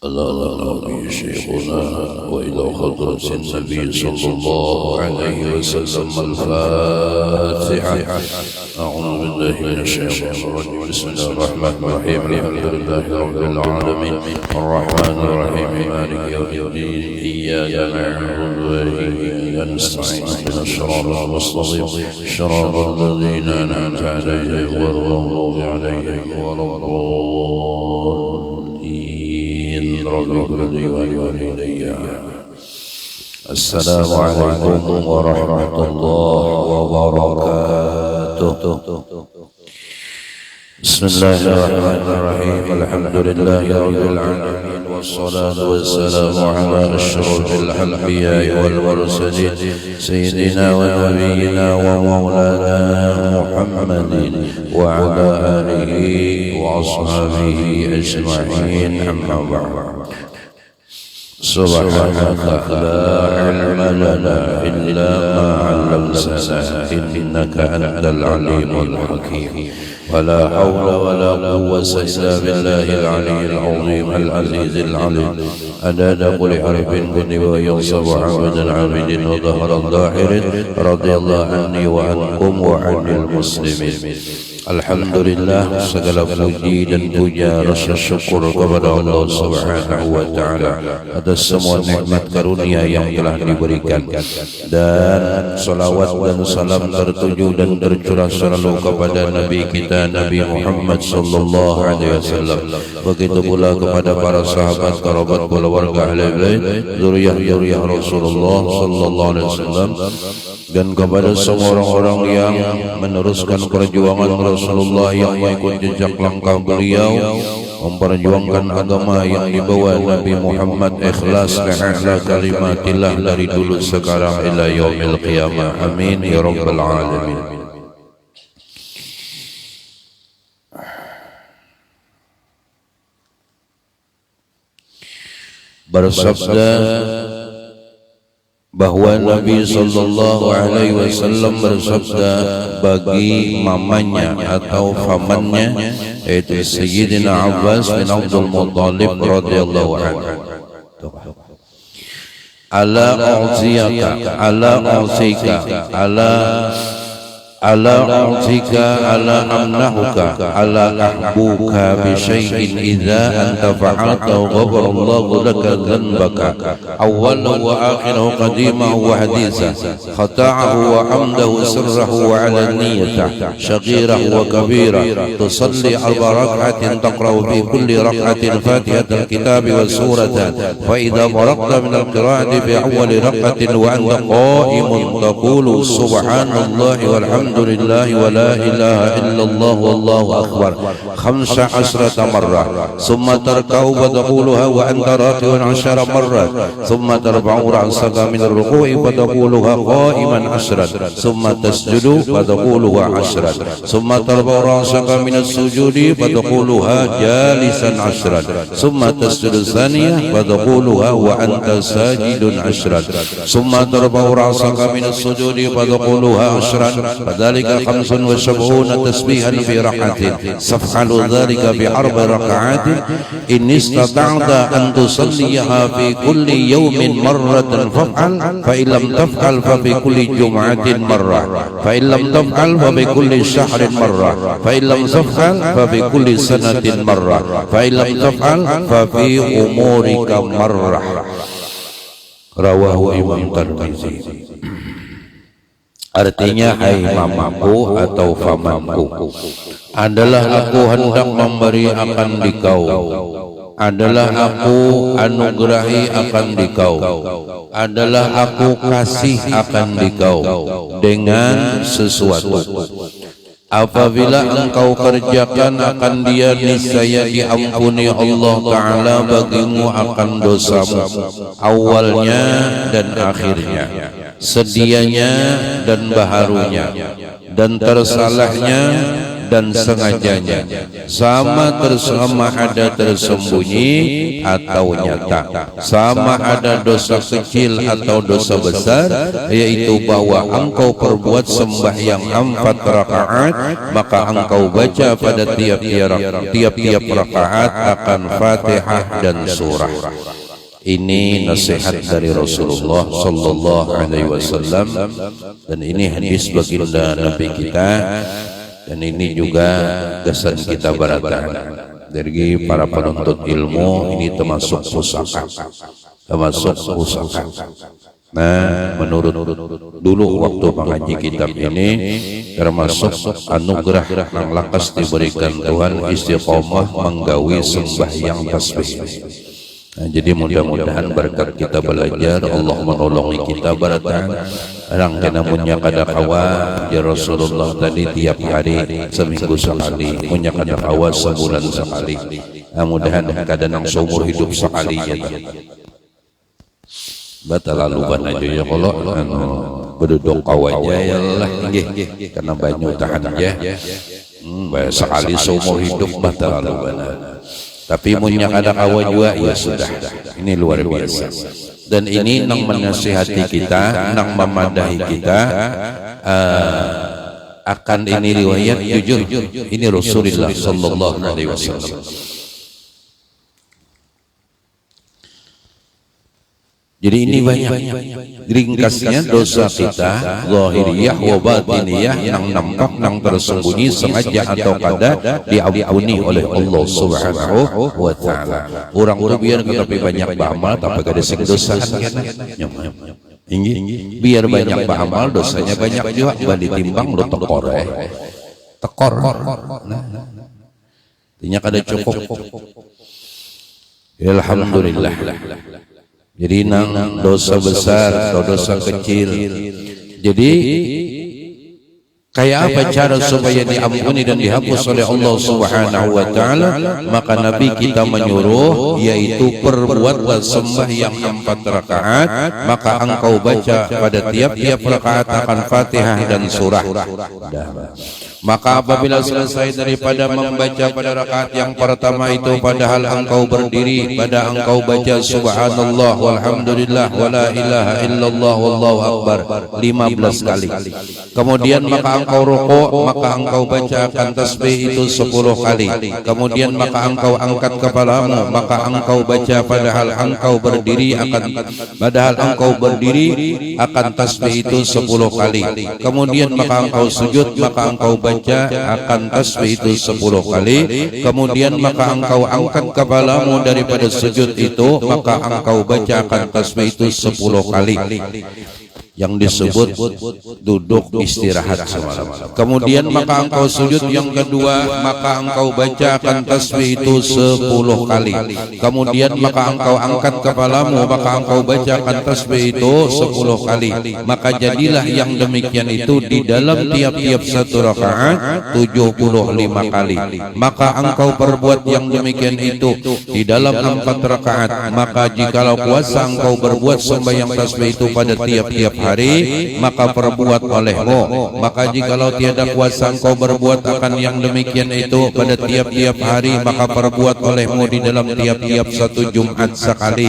ألا به شيخنا وإلى خضرة النبي صلى الله عليه وسلم الفاتحة. أعوذ بالله من الشيطان الرجيم. بسم الله الرحمن الرحيم. الحمد لله رب العالمين الرحمن الرحيم مالك يوم الدين إياك نعبد وإياك نستعين اهدنا الصراط المستقيم صراط الذين أنعمت عليهم غير المغضوب عليهم ولا الضالين. رب اغفر لي ولوالدي. السلام عليكم ورحمة الله وبركاته. بسم الله الرحمن الرحيم. الحمد لله رب العالمين والصلاة والسلام على أشرف الأنبياء والمرسلين سيدنا ونبينا ومولانا محمد وعلى آله وأصحابه أجمعين. أما بعد. سبحانك لا علم لنا إلا ما علمتنا إنك أنت العليم الحكيم. ولا حول ولا قوة إلا بالله العلي العظيم العزيز العليم. أداد كل حرف كن وينصب عبد عابد وظهر الظاهر. رضي الله عني وعنكم وعن المسلمين. Alhamdulillah, segala puji dan puja rasa syukur kepada Allah Subhanahu wa taala atas semua nikmat karunia yang telah diberikan, dan salawat dan salam tertuju dan tercurah selalu kepada Nabi kita Nabi Muhammad sallallahu alaihi wasallam. Begitu pula kepada para sahabat, kerabat, keluarga ahli bait, zuriyah Rasulullah sallallahu alaihi wasallam, dan kepada semua orang-orang yang meneruskan perjuangan Rasulullah yang mengikuti jejak langkah beliau memperjuangkan agama yang dibawa Nabi Muhammad ikhlas li'a'la kalimatillah dari dulu sekarang ila yaumil qiyamah. Amin ya rabbal alamin. Bersabda bahwa Nabi sallallahu alaihi wasallam bersabda bagi mamanya atau pamannya, yaitu Sayyidina Abbas bin Abdul Muttalib radhiyallahu anhu, ala a'ziyaka ala amnahuka ala ahbuka bi syai'in idza anta fa'alta ghafara Allahu laka dhanbaka awwalahu wa akhirahu qadimahu wa hadithahu khata'ahu wa amdahu sirrahu wa alaniyatahu shaghirahu wa kabirahu tusalli 4 rak'atin taqra'u fi kulli rak'atin fatihatal kitabi wa suratan fa idza faragta min al-qira'ati fi awwali rak'atin wa anta qa'imun taqulu subhanallahi walhamdulillah Alhamdulillah wa la ilaha illallah wallahu akbar 15 marrah thumma tarka'u wa taquluha wa anta raki'un 10 marrat thumma tarfa'u ra'saka min ar-ruku'i wa taquluha qa'iman 10 thumma tasjudu wa taquluha 10 thumma tarfa'u ra'saka min as-sujudi wa taquluha jalisan 10 thumma tasjudu thaniyah wa taquluha wa anta sajidun 10 thumma tarfa'u ra'saka min as-sujudi wa taquluha 10 ذلك 75 تسبيحا في ركعة تفعل ذلك ب4 ركعات إن استطعت أن تصليها في كل يوم مرة فافعل فإن لم تفعل ففي كل جمعة مرة فإن لم تفعل ففي كل شهر مرة فإن لم تفعل ففي كل سنة مرة فإن لم تفعل ففي أمورك مرة. Rawahu Imam Tirmidzi. Artinya, hai mamaku atau pamanku, adalah aku hendak memberi akan dikau, adalah aku anugerahi akan dikau, adalah aku kasih akan dikau dengan sesuatu. Apabila engkau kerjakan akan dia, niscaya diampuni Allah Ta'ala bagimu akan dosamu, awalnya dan akhirnya, sedianya dan baharunya, dan tersalahnya dan sengajanya, sama ada tersembunyi atau nyata, sama ada dosa kecil atau dosa besar, yaitu bahwa engkau perbuat sembahyang 4 rakaat, maka engkau baca pada tiap-tiap rakaat akan Fatihah dan surah. Ini nasihat dari Rasulullah sallallahu alaihi wasallam, dan ini hadis baginda Nabi kita, dan ini juga kesan kita baratan dari para penuntut ilmu. Ini termasuk pusaka, Nah, menurut dulu waktu mengaji kitab ini, termasuk anugerah yang lakas diberikan Tuhan istiqomah menggawi sembahyang tasbih. Nah, jadi mudah-mudahan berkat kita belajar, Allah menolongi kita baratan. Orang kena punya kada kawa ya Rasulullah tadi tiap hari seminggu sekali, punya kada kawa sebulan sekali. Nah, mudahan kada nang seumur hidup sekali ya. Batalalu aja ya kalau berduduk kawaja ya lah nggih, karena banyak tahan ya. Sekali seumur hidup batalalu bana. Tapi punya kada kawa juga ya sudah. Ini luar biasa. Dan ini nang menasihati kita, nang memadahi kita akan ini riwayat jujur. Ini Rasulullah sallallahu alaihi wasallam. Jadi ini banyak ringkasnya dosa kita zahiriyah wa batiniyah, yang nampak, yang tersembunyi, sengaja atau kada diampuni oleh Allah Subhanahu wa taala. Orang biar tapi banyak beramal tapi kada sing dosa tinggi. Biar banyak beramal dosanya banyak juga, bali timbang lo tekor. Nah. Tinya kada cukup. Alhamdulillah. Jadi nang dosa besar atau dosa kecil. Jadi kayak apa cara supaya diampuni dan dihapus oleh Allah Subhanahu wa taala? Maka Nabi kita menyuruh, yaitu perbuatlah sembahyang 4 rakaat, maka engkau baca pada tiap-tiap rakaat akan Fatihah dan surah. Maka apabila selesai daripada membaca pada rakaat yang pertama itu, padahal engkau berdiri, pada engkau baca subhanallah walhamdulillah wala ilaha illallah wallahu akbar 15 kali. Kemudian maka engkau rukuk, maka engkau bacakan tasbih itu 10 kali. Kemudian maka engkau angkat kepalamu, maka engkau baca padahal engkau berdiri akan tasbih itu 10 kali. Kemudian maka engkau sujud, maka engkau baca akan tasbih itu 10 kali. Kemudian maka engkau angkat kepalamu daripada sujud itu, maka engkau baca akan tasbih itu 10 kali. Yang disebut duduk istirahat semalam. Kemudian maka engkau sujud yang kedua, maka engkau baca akan tasbih itu 10 kali. Kemudian maka engkau angkat kepalamu, maka engkau baca akan tasbih itu 10 kali. Maka jadilah yang demikian itu di dalam tiap-tiap satu rakaat 75 kali. Maka engkau perbuat yang demikian itu di dalam 4 rakaat. Maka jikalau kuasa engkau berbuat sembahyang tasbih itu pada tiap-tiap hari, maka perbuat olehmu. Maka jikalau tiada kuasa engkau berbuat akan yang demikian itu pada tiap-tiap hari, maka perbuat olehmu di dalam tiap-tiap satu Jumat sekali.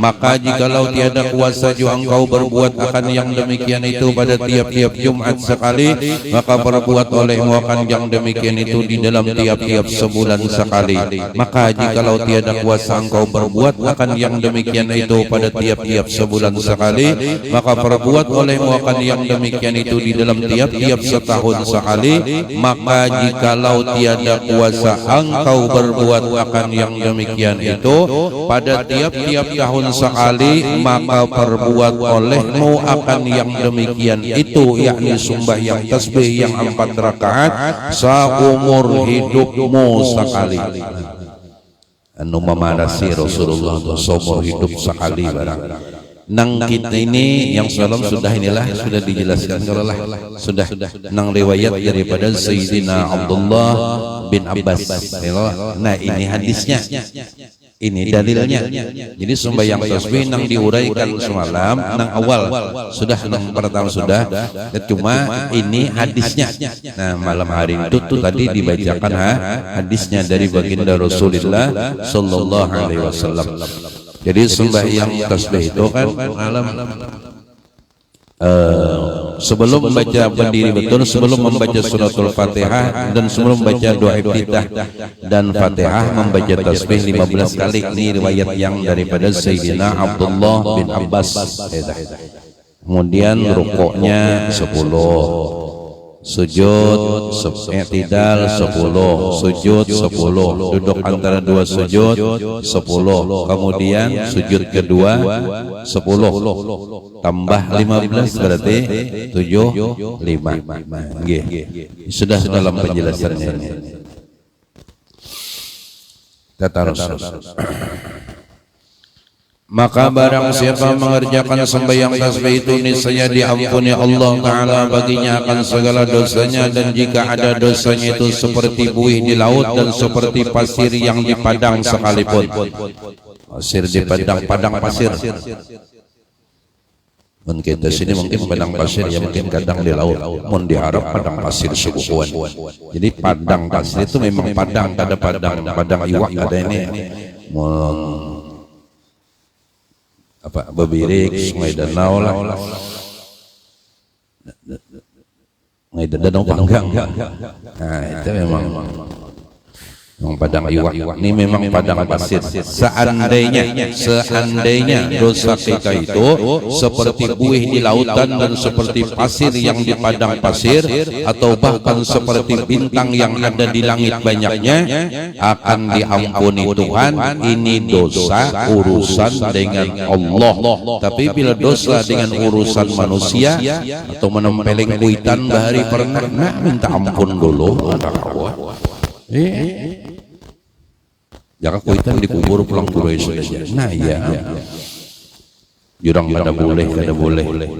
Maka jikalau tiada kuasa juga engkau berbuat akan yang demikian itu pada tiap-tiap Jumat sekali, maka perbuat olehmu akan yang demikian itu di dalam tiap-tiap sebulan sekali. Maka jikalau tiada kuasa engkau berbuat akan yang demikian itu pada tiap-tiap sebulan sekali, maka perbuat olehmu akan yang demikian itu di dalam tiap-tiap setahun sekali. Maka jikalau tiada kuasa engkau berbuat akan yang demikian itu pada tiap-tiap tahun sekali, maka perbuat olehmu akan yang demikian itu, yakni sembahyang tasbih yang 4 rakaat seumur hidupmu sekali. Anu memarasi Rasulullah seumur hidup sekali barang. Nang kita ini yang salam sudah dijelaskan kalau sudah nang riwayat daripada Sayyidina Abdullah bin Abbas. Nah ini hadisnya. Ini dalilnya. Jadi sembahyang tasbih nang diuraikan semalam nang awal sudah nang pertama sudah. Cuma ini hadisnya. Nah malam hari itu tuh tadi dibacakan hadisnya dari baginda Rasulullah Sallallahu Alaihi Wasallam. Jadi sembahyang tasbih itu kan malam. Sebelum membaca berdiri betul, sebelum membaca suratul Fatihah dan sebelum membaca doa iftitah dan Fatihah membaca tasbih 15 kali. Ini riwayat yang daripada Sayyidina Abdullah bin Abbas. Kemudian rukuknya 10, sujud i'tidal 10, sujud 10, duduk antara dua sujud 10, kemudian sujud kedua 10 tambah 15 berarti 75. Nggih. Sudah dalam penjelasannya. Tatarus. Maka barang siapa mengerjakan sembahyang tasbih itu niscaya diampuni Allah Ta'ala baginya akan segala dosanya, dan jika ada dosanya itu seperti buih di laut dan seperti pasir yang di padang sekalipun. Pasir di padang pasir. Mungkin di sini mungkin padang pasir, ya mungkin kadang di laut. Mun diharap padang pasir subuhan. Jadi padang pasir itu memang padang, ada padang iwak ada ini. Apa bebirik, sungai danau lah, sungai danau panggang. Nah itu memang padang iwak. Ini memang padang pasir. Seandainya dosa kita itu seperti buih di lautan dan seperti pasir yang di padang pasir, atau bahkan seperti bintang yang ada di langit banyaknya, akan diampuni Tuhan. Ini dosa urusan dengan Allah. Tapi bila dosa dengan urusan manusia atau menempeleng kuitan bahari pernah, minta ampun dulu. Jangan kuitan dikubur pulang puluh saja. Nah ya, jurang kada boleh.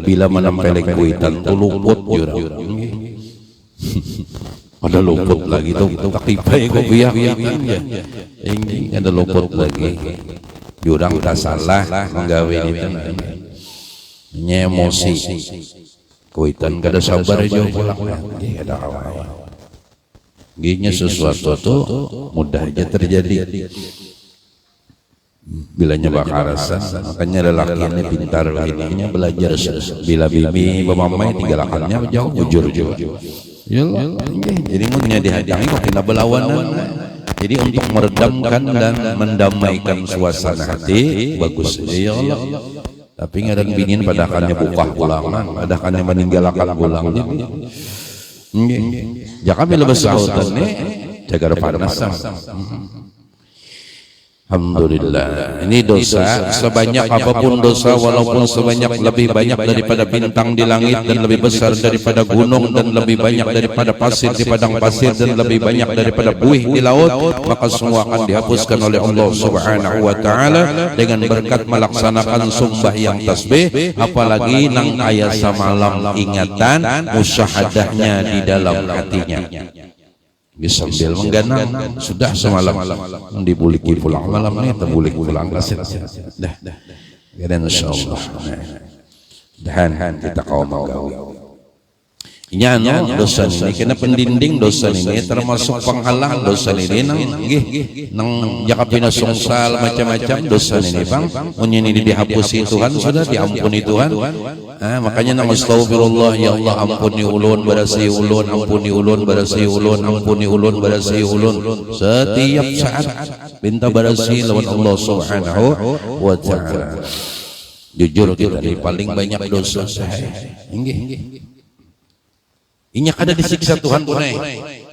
Bila menempeleng kuitan tuh luput jurang. Ada luput lagi tuh takipai kok biak ya. Ini ada luput lagi. Jurang tak salah menggawe itu. Nyemosi. Kuitan kada sabar aja pulang. Ada awal. Gini sesuatu tuh mudah aja terjadi. Bila nyoba karasan, makanya lelaki ini pintar ininya belajar. Bila bibi bamamai tinggalakannya jauh jujur. Jadi mungkin dihadangi kok kena berlawanan. Jadi untuk meredamkan dan mendamaikan suasana hati bagus. Ya Allah. Tapi ngadang bingin padakannya buka pulangan, padakannya meninggalkan pulangnya. Jangan bila bersautan nih jaga panasan. Alhamdulillah. Ini dosa sebanyak apapun dosa, walaupun sebanyak lebih banyak daripada bintang di langit, dan lebih besar daripada gunung, dan lebih banyak daripada pasir di padang pasir, dan lebih banyak daripada buih di laut, maka semua akan dihapuskan oleh Allah Subhanahu wa Ta'ala dengan berkat melaksanakan sembahyang tasbih. Apalagi nang aya samalam ingatan musyahadahnya di dalam hatinya. Sambil mengganang sudah semalam dibuliki pulang malam ini atau bulik pulang kasih dah insyaallah dan kita kaum menggawi nyano dosa ini kena pendinding dosa ini, termasuk penghalang dosa ini nang jakapina sungsal macam-macam dosa ini bang ini dihapusi Tuhan, sudah diampuni Tuhan. Makanya nang astagfirullah, ya Allah ampuni ulun barasi ulun, ampuni ulun barasi ulun, ampuni ulun barasi ulun, setiap saat minta barasi lawan Allah Subhanahu wa Ta'ala. Jujur kita ini paling banyak dosa ini ada disiksa Tuhan tunai.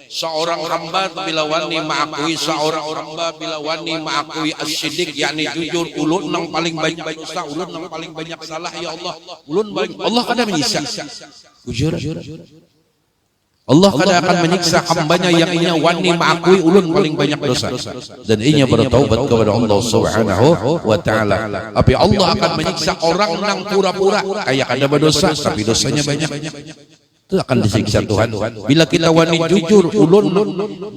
Seorang hamba bila wani mengakui, seorang hamba bila wani mengakui as-siddiq, yakni jujur, ulun nang paling banyak dosa, ulun nang paling banyak salah, ya Allah, ulun Allah kada menyiksa. Jujur. Allah kada akan menyiksa hambanya yang inya wani mengakui ulun paling banyak dosa dan inya bertaubat kepada Allah Subhanahu wa Ta'ala. Tapi Allah akan menyiksa orang nang pura-pura kayak kada berdosa tapi dosanya banyak. itu akan disiksa Tuhan. Bila kita wani jujur ulun,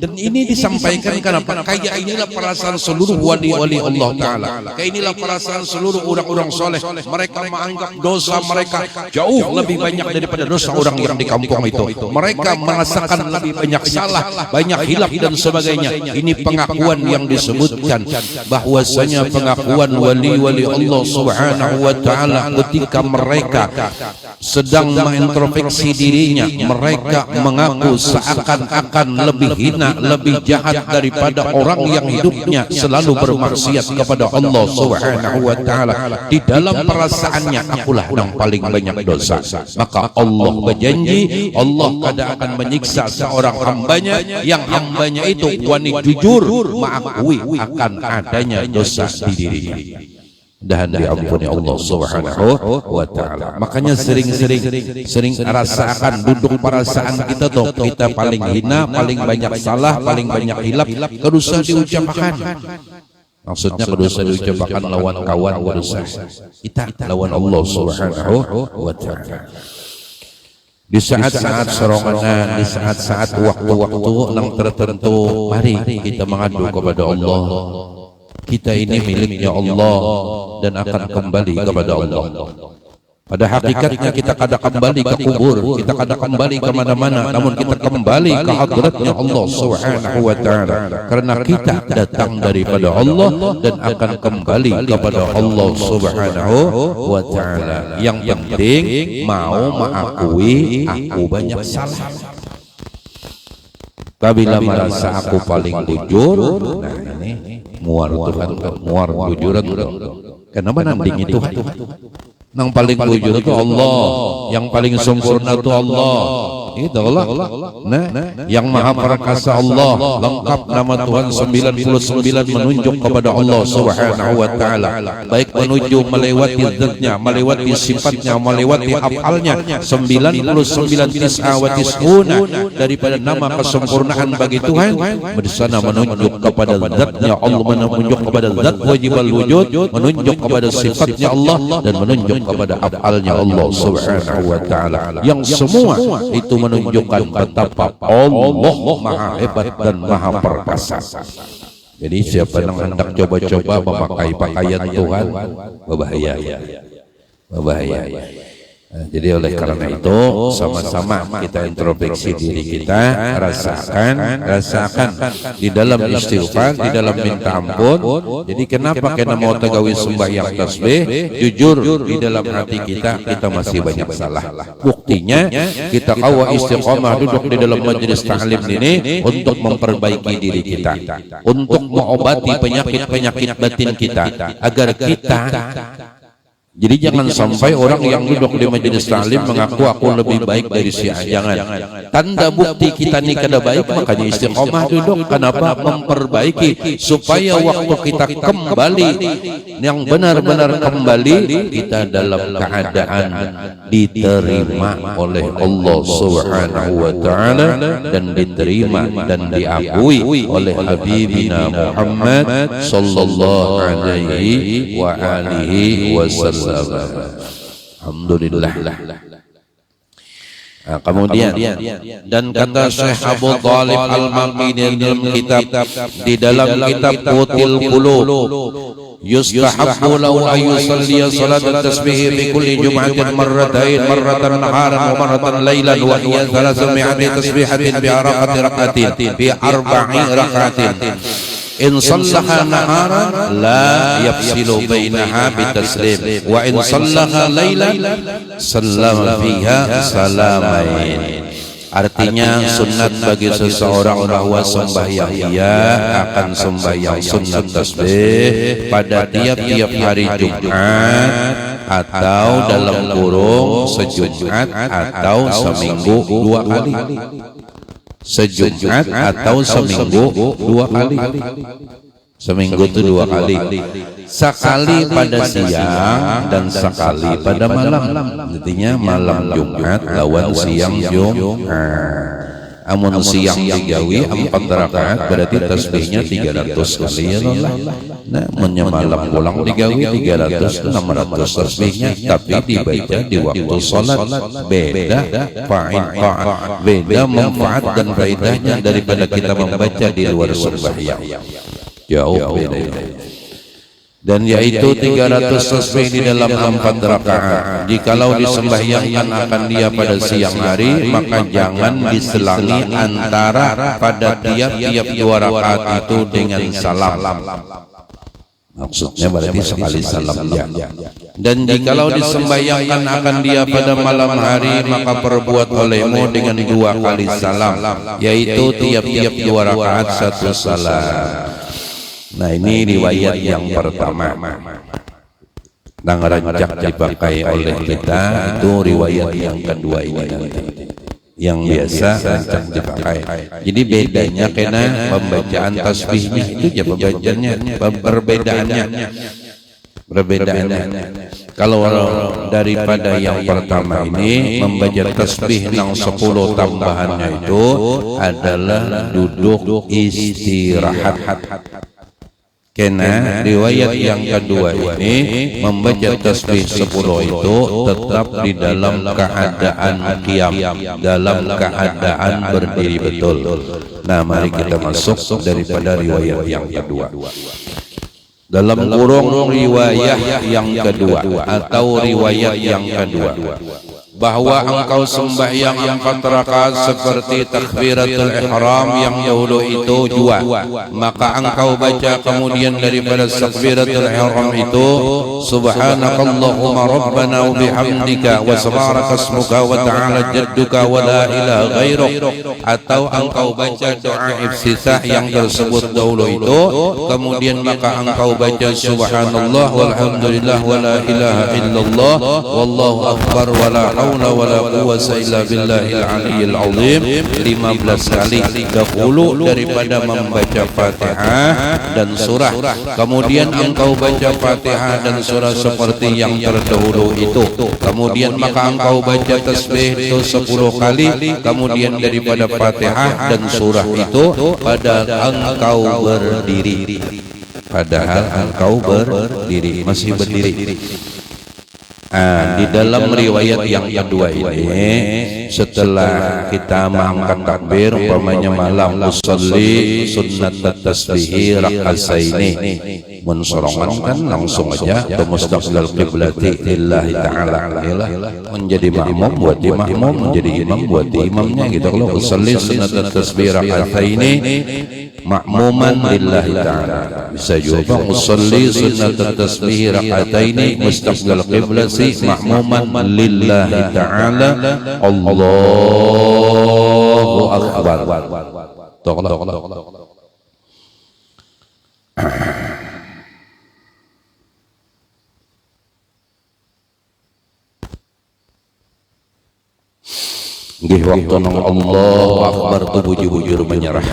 dan ini disampaikan kenapa? Kayak inilah perasaan seluruh wali-wali Allah Ta'ala. Kayak inilah perasaan seluruh orang-orang soleh. Mereka menganggap dosa mereka jauh lebih banyak daripada dosa orang yang di kampung itu. Mereka merasakan lebih banyak salah, banyak hilaf dan sebagainya. Ini pengakuan yang disebutkan bahwasanya pengakuan wali-wali Allah Subhanahu wa Ta'ala ketika mereka sedang mengintrospeksi dirinya, mereka mengaku seakan-akan lebih hina, lebih jahat daripada orang yang hidupnya selalu bermaksiat kepada Allah Subhanahu wa Ta'ala. Di dalam perasaannya, akulah yang paling banyak dosa. Maka Allah berjanji, Allah kadang akan menyiksa seorang hambanya yang hambanya itu wani jujur mengakui akan adanya dosa di dirinya dan diampuni Allah Subhanahu wa Ta'ala. Makanya sering rasakan duduk perasaan kita tuh, kita paling hina, paling banyak salah, paling banyak hilaf, kedosa diucapkan. Maksudnya kedosa diucapkan lawan kawan dosa. Kita lawan Allah Subhanahu wa Ta'ala. Di saat-saat serongan, di saat-saat waktu-waktu yang tertentu, mari kita mengadu kepada Allah. Kita ini miliknya Allah dan akan kembali kepada Allah. Pada hakikatnya kita kadang kembali ke kubur, kita kadang kembali ke mana-mana, namun kita kembali ke hadratnya Allah Subhanahu wa Ta'ala. Karena kita datang daripada Allah dan akan kembali kepada Allah Subhanahu wa Ta'ala. Yang penting mau mengakui aku banyak salah. Bila merasa aku paling jujur, nah ini muar Tuhan, muar jujuran. Kenapa nanding itu? Yang paling jujur itu Allah, yang paling sempurna itu Allah. Itu Allah. Nah, yang maha perkasa Allah, lengkap nama Tuhan 99 menunjuk kepada Allah Subhanahu wa Ta'ala. Baik menuju melewati zatnya, melewati sifatnya, melewati afalnya. 99 tis'una daripada nama kesempurnaan bagi Tuhan. Bersana menunjuk kepada zatnya Allah, menunjuk kepada zat wajibal wujud, menunjuk kepada sifatnya Allah, dan menunjuk kepada afalnya Allah Subhanahu wa Ta'ala. Yang semua itu menunjukkan betapa Allah maha hebat dan maha perkasa. Jadi siapa yang hendak coba-coba memakai pakaian Tuhan, berbahaya. Jadi oleh karena itu sama-sama kita introspeksi diri kita, rasakan di dalam istighfar, di dalam minta ampun. Jadi kenapa kita mau tegawi sembahyang tasbih, jujur di dalam hati kita masih banyak salah. Buktinya kita kawa istiqomah duduk di dalam majelis ta'lim ini untuk memperbaiki diri kita, untuk mengobati penyakit-penyakit batin kita, agar kita. Jadi jangan sampai orang yang duduk di majelis ta'lim mengaku aku lebih baik dari si A. Jangan. Tanda bukti kita ini kada baik, makanya istiqomah duduk. Kenapa? Memperbaiki supaya waktu kita kembali yang benar-benar kembali, kita dalam keadaan diterima oleh Allah Subhanahu wa Ta'ala dan diterima dan diakui oleh Habibina Muhammad sallallahu alaihi wa alihi wasallam. Alhamdulillah. Nah, kemudian dan kata Syekh Abu Thalib Al-Maqdisi di dalam kitab Qutil Qulub, yustahabbu lahu an yusalli salat at-tasbih fi kulli jum'atin marratan naharan wa marratan laylan wa hiya 300 tasbihatin bi rak'atin fi 4 rak'atin. In sallaha naharan la yafsilu bainaha bitaslim wa in sallaha lailan sallama fiha salamain. Artinya sunat bagi seseorang bahwa sembahyang ia akan sembahyang sunat tasbih pada tiap-tiap hari Jumat atau dalam kurung sejumat atau seminggu 2 kali. Sejumat atau seminggu 2 kali. Seminggu itu 2 kali. Sekali pada siang dan sekali pada malam. Artinya malam Jumat lawan siang Jumat. Amun siang digawi 4 rakaat berarti tasbihnya 300 kali ya Allah. Nah, menyemalam pulang digawi 300 600 tasbihnya, tapi dibaca di waktu sholat. Beda beda manfaat dan faedahnya daripada kita membaca di luar sembahyang. Jauh beda. Dan yaitu 300 tasbih di dalam 4 rakaat. Jikalau disembahyangkan akan dia pada siang hari, maka jangan diselangi antara pada tiap-tiap 2 rakaat itu dengan salam. Maksudnya berarti sekali salam ya. Dan jikalau disembahyangkan akan dia pada malam hari, maka perbuat olehmu dengan 2 kali salam, yaitu tiap-tiap 2 rakaat 1 salam. Nah, ini riwayat yang pertama. Yang rancak dipakai oleh kita itu riwayat yang kedua ini nanti. Yang biasa rancak dipakai. Jadi bedanya karena pembacaan tasbihnya itu ya perbedaannya. Kalau daripada yang pertama ini membaca tasbih yang 10 tambahannya itu adalah duduk istirahat. Karena riwayat yang kedua ini membaca tasbih 10 itu tetap di dalam keadaan qiyam, dalam keadaan berdiri betul. Nah, mari kita masuk daripada riwayat yang kedua. Dalam kurung riwayat yang kedua atau riwayat yang kedua, bahwa engkau sembahyang 4 rakaat seperti takbiratul ihram yang dahulu itu 2, maka engkau baca kemudian daripada takbiratul ihram itu subhanakallahumma rabbana wa bihamdika wa tabaraka ismuka wa ta'ala jadduka wa la ilaha ghairuk, atau engkau baca doa iftitah yang tersebut dahulu itu, kemudian maka engkau baca subhanallah walhamdulillah wa la ilaha illallah wallahu akbar wa la haula wala quwwata illa billahil aliyyil azim 15 kali dahulu daripada membaca Fatihah dan surah. Kemudian engkau baca Fatihah dan surah seperti yang terdahulu itu. Kemudian maka engkau baca tasbih itu 10 kali. Kemudian daripada Fatihah dan surah itu padahal engkau berdiri. Padahal engkau berdiri, masih berdiri. Di dalam riwayat yang kedua ini, setelah kita mengangkat takbir umpamanya malam usolli sunnat tasbih rak'atsaini, mensorongan kan langsung aja mustaqbilal qiblati lillahi ta'ala, menjadi makmum buat imam, menjadi imam buat imamnya gitu. Kalau usolli sunnat tasbih rak'atsaini makmuman lillahi ta'ala, bisa juga usolli sunnat tasbih rak'ataini mustaqbilal qiblati makmuman lillahi ta'ala Allahu akbar. Nggih waktu nang Allahu akbar tu bujur-bujur menyerah.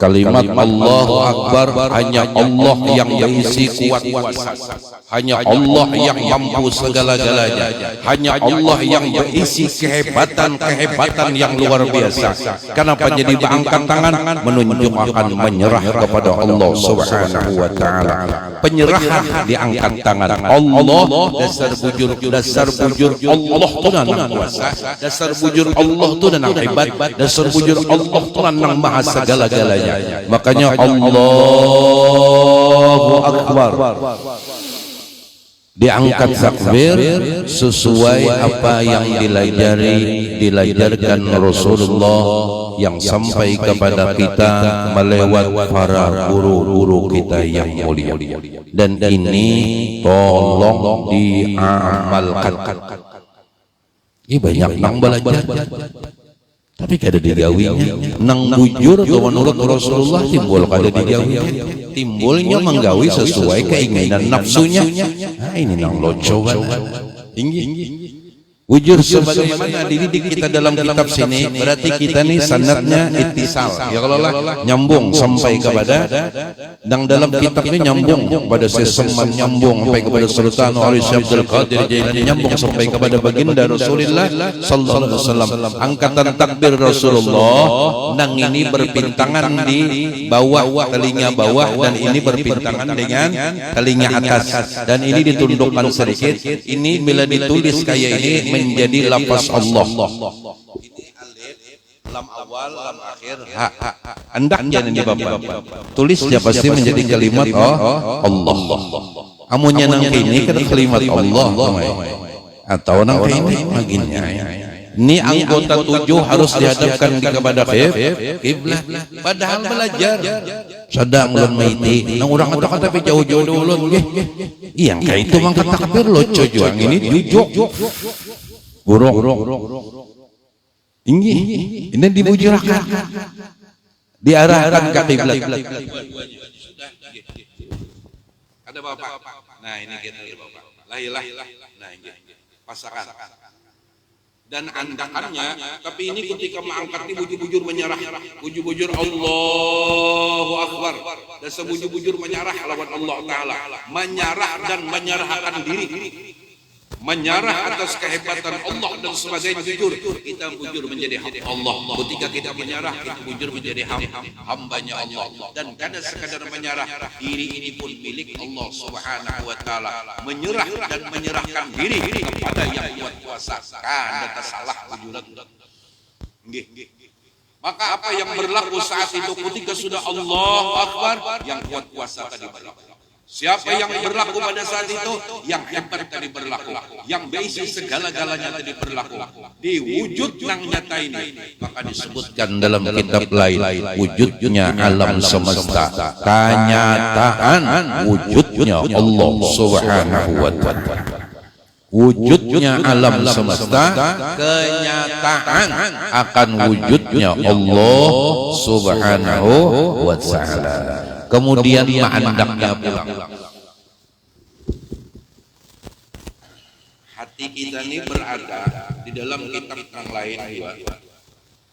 Kalimat Allahu Akbar hanya Allah yang berisi kuat kuasa, hanya Allah yang mampu segala-galanya, hanya Allah yang berisi kehebatan yang luar biasa. Kenapa jadi berangkat tangan? Menunjuk akan menyerah kepada Allah Subhanahu wa taala. Penyerahan diangkat tangan. Allah dasar bujur Allah tu nang kuasa, dasar bujur Allah tu nang hebat, dasar bujur Allah tu nang maha segala-galanya. Makanya Allahu Akbar diangkat takbir sesuai apa yang dilajarkan Rasulullah yang sampai kepada kita melewat para guru-guru kita yang mulia. Dan ini tolong diamalkan. Ini banyak nang belajar tapi kada digawinya. Nang bujur atau menurut Rasulullah timbul kada digawinya, timbulnya menggawi sesuai keinginan nafsunya. Nah, ini nang loco banget tinggi. Wujud sebagaimana dididik kita dalam kitab sini, berarti kita nih sanadnya ittisal, ya kalau lah nyambung sampai kepada, dan dalam kitab ini nyambung kepada Seseman, nyambung sampai kepada Sultan Ali Abdul Qadir Jailani, nyambung sampai kepada baginda Rasulullah sallallahu alaihi wasallam. Angkatan takbir Rasulullah nang ini berpintangan di bawah telinga bawah, dan ini berpintangan dengan telinga atas, dan ini ditundukkan sedikit. Ini bila ditulis kayak ini menjadi lafaz Allah. Ini alif, lam awal, lam akhir, ha. Hendaknya ini Bapak tulisnya pasti menjadi kalimat Allah. Amunnya nang ini kan kalimat Allah atau nang ini maginya. Ini anggota 7 harus dihadapkan kepada kiblat. Padahal belajar sadang ulun maiti nang urang udah kata jauh-jauh ulun nggih. Iya kayak itu mangkat takbir lo cojuang ini jujuk. Buruk. Ini dibujurkan. Diarahkan ke kiblat. Ada Bapak. Nah, ini kita Bapak. La ilaha. Nah, ini pasaran. Dan andakannya, tapi ini ketika mengangkat ini bujur-bujur menyerah, bujur-bujur Allahu Akbar, dan sebujur-bujur menyerah lawan Allah Ta'ala, menyerah dan menyerahkan diri, menyerah atas kehebatan Allah dan sebagainya. Jujur, kita bujur menjadi hamba Allah. Ketika kita menyerah, kita bujur menjadi hambanya Allah. Dan kada sekadar menyerah, diri ini pun milik Allah Subhanahu wa Ta'ala. Menyerah dan menyerahkan diri kepada yang kuat kuasa. Kada tersalah bujuran. Maka apa yang berlaku saat itu ketika sudah Allahu Akbar, yang kuat kuasa tadi berlaku. Siapa yang berlaku pada saat itu? Yang hebat tadi berlaku, yang berisi segala-galanya tadi berlaku. Di wujud nang nyata ini, maka disebutkan dalam kitab lain, wujudnya alam semesta, kenyataan wujudnya Allah Subhanahu wa Ta'ala. Wujudnya alam semesta, kenyataan akan wujudnya Allah Subhanahu wa Ta'ala. Kemudian ma'andaknya pulang. Hati kita ini berada di dalam kitab yang lain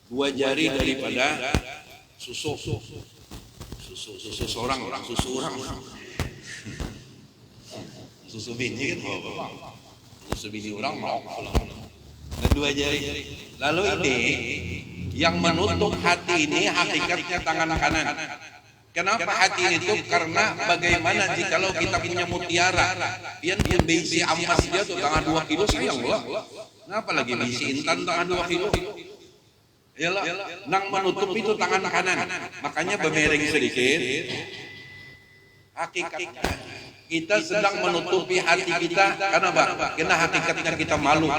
dua jari daripada susu orang susu bini kan susu bini orang mau dan dua jari. Lalu ini yang menutup hati ini hakikatnya tangan kanan. Kenapa hati itu? Karena bagaimana jikalau kita punya mutiara, yang berisi emas dia tuh tangan 2 kilo sayang lah. Kenapa lagi berisi intan tangan 2 kilo? Yalah, nang menutup itu tangan kanan. Makanya bemereng sedikit. Hakikatnya kita sedang menutupi hati kita. Kenapa? Karena hakikatnya kita malu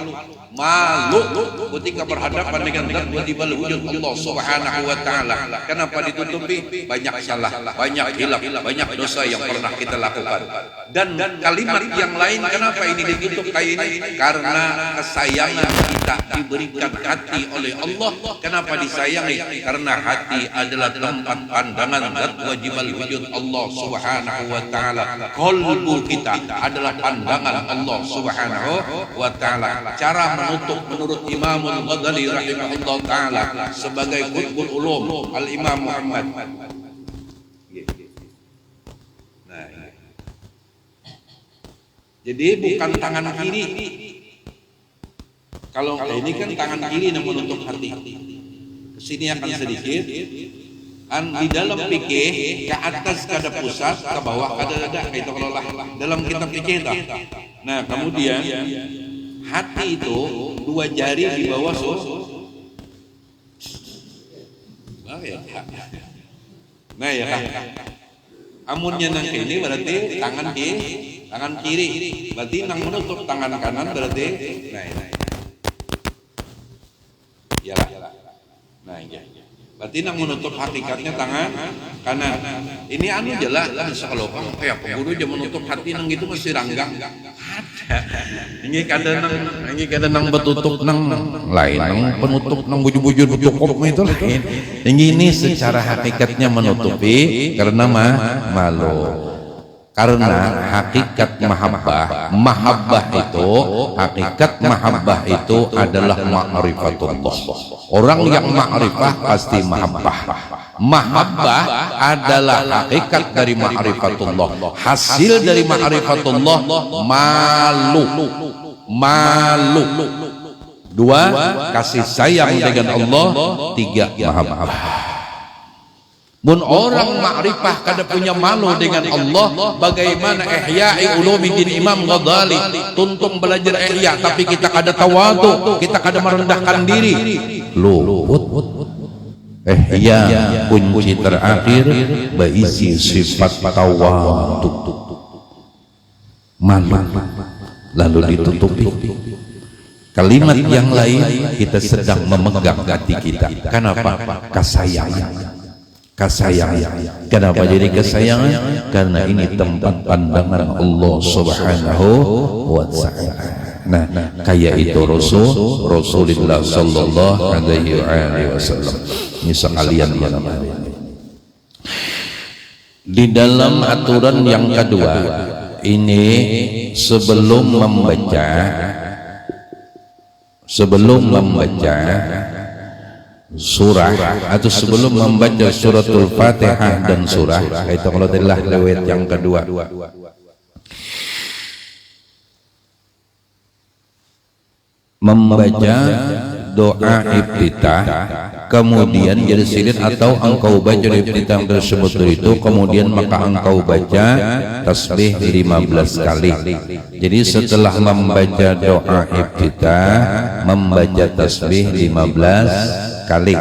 ketika berhadapan dengan zat wajibal wujud Allah Subhanahu wa Ta'ala. Kenapa ditutupi? Banyak salah, banyak hilaf, banyak dosa yang pernah kita lakukan. Dan kalimat yang lain, kenapa ini ditutup kayak ini? Karena kesayangan kita diberikan hati oleh Allah. Kenapa disayangi? Karena hati adalah tempat pandangan zat wajibal wujud Allah Subhanahu wa Ta'ala. Qalbu kita adalah pandangan Allah Subhanahu wa Ta'ala. Cara menutup menurut Imam Al-Ghazali rahimahullah ta'ala sebagai qutbul ulum Al-Imam Muhammad. Nah, jadi bukan tangan kiri. Kalau ini kan tangan kiri yang menutup hati. Kesini akan sedikit. Di dalam fikih ke atas kada pusat, ke bawah kada ada, itu kalau dalam kitab fikih dah. Nah, kemudian hati itu 2 jari di bawah Nah ya. Amunnya nang ini berarti tangan kiri. Berarti nang menutup tangan kanan berarti ya. Nah ya. Berarti nang menutup hakikatnya tangan kanan. Ini anu jelas kan sekalopang kayak pemburu aja menutup hati nang itu mesti ranggang. Ini kadang nang betutup nang lain nang penutup nang bujur-bujur cukup itu lain. Ini secara hakikatnya menutupi karena malu. Karena hakikat mahabbah itu adalah ma'rifatullah. Orang yang ma'rifah pasti mahabbah. Mahabbah adalah hakikat dari ma'rifatullah. Hasil dari ma'rifatullah malu. Dua, kasih sayang dengan Allah. Tiga, mahabbah. Mun orang ma'rifah kada punya malu dengan Allah, bagaimana Ihya'i Ulumuddin Imam Ghazali tuntung belajar ihya tapi kita kada tawadu, kita kada merendahkan diri. Luput. Ihya kunci terakhir berisi sifat tawadu. Malu lalu ditutupi. Kalimat yang lain kita sedang memegang hati kita. Kenapa? Kesayangan. Kenapa jadi kesayangan? Karena ini tempat pandangan Allah Subhanahu wa ta'ala. Nah, kayak itu Rasulullah sallallahu alaihi wasallam. Ini sekalian di dalam aturan yang kedua ini, sebelum membaca surah atau sebelum membaca suratul Fatihah dan surah, itu kalau adalah riwayat yang kedua, membaca doa iftitah, kemudian jadi sirin atau engkau baca iftitah tersebut itu, kemudian maka engkau baca tasbih 15 kali. Jadi setelah membaca doa iftitah, membaca tasbih 15 kali,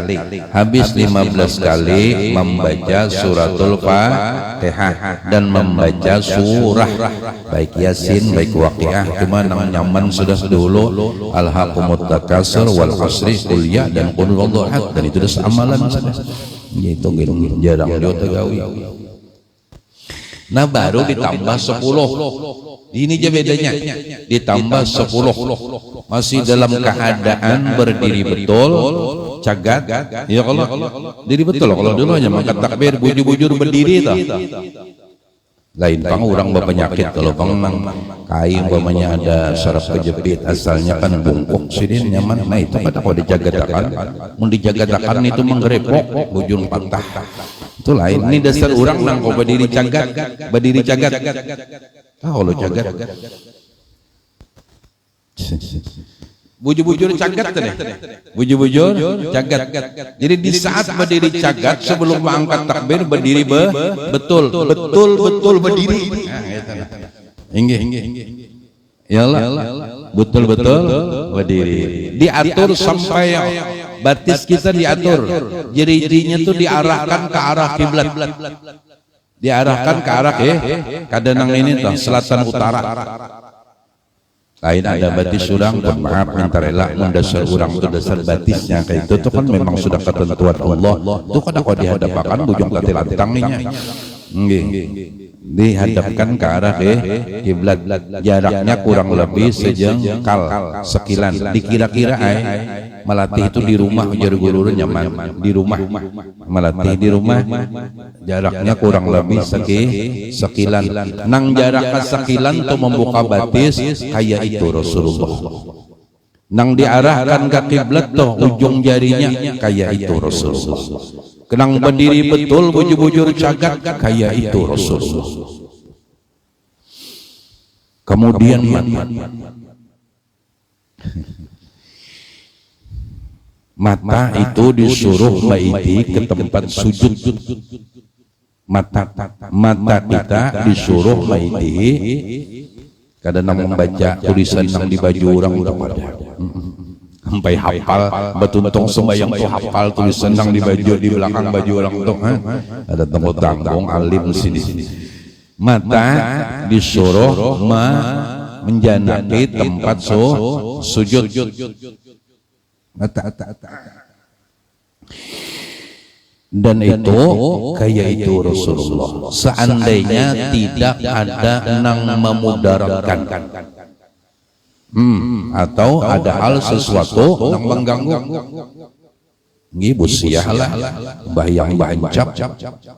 habis 15 kali membaca suratul Fatihah dan membaca surah baik Yasin baik Waqiah, cuma nyaman sudah dulu alhaqumut takatsur wal asri qul ya dan qul huwallahu ahad, dan itu sudah amalan saja. Itu jarang dia tegawi. Nah baru ditambah 10. Ini aja bedanya, ditambah 10. Masih dalam keadaan berdiri betul, cagat. Ya kalau diri betul, kalau dulu hanya mangkat takbir bujur-bujur berdiri tah. Lain pang orang berpenyakit, kalau pang kain umpamanya ada saraf kejepit, asalnya kan bungkuk sini nyaman. Nah itu kan kalau dijaga-jagan, mun dijaga-jagan itu menggerepok bujur patah. Itu lain. Ini dasar orang nang kau berdiri cagat. Kalau cagat bujur-bujur cagat tadi. Bujur-bujur cagat. Jadi di saat berdiri cagat sebelum mengangkat takbir berdiri betul berdiri. Inggih. Yalah. Betul berdiri. Diatur sampai batis kita diatur. Jari-jarinya tuh diarahkan ke arah kiblat. Diarahkan ke arah kadanang ini tuh selatan utara. Lain ada batis surang pun maaf minta rela, mendasar urang itu dasar batisnya kayak itu tuh kan memang sudah ketentuan Allah. Itu kan kalau dihadapakan bujung kati lantangnya. Dihadapkan ke arah kiblat, jaraknya kurang lebih sejengkal sekilan. Dikira-kira melatih itu di rumah, ujar guru nyaman di rumah, melatih di rumah jaraknya kurang lebih sekilan. Nang jarak sekilan tuh membuka batis kayak itu Rasulullah. Nang diarahkan ke kiblat tuh ujung jarinya kayak itu Rasulullah. Kenang berdiri betul bujur-bujur cagat kayak itu Rasulullah. Kemudian mata itu disuruh maiti ke tempat sujud. Mata kita disuruh maiti kadang membaca tulisan yang di baju orang udah pada sampai hafal betuntong sembahyang tuh hafal tulisan yang di baju di belakang baju orang tuh ada tanggung alim sini. Mata disuruh menjanaki tempat sujud. Mata. Dan itu kayak itu Rasulullah. Seandainya tidak ada nang memudaratkan atau ada hal sesuatu yang mengganggu, ngibus ya lah bayang bancap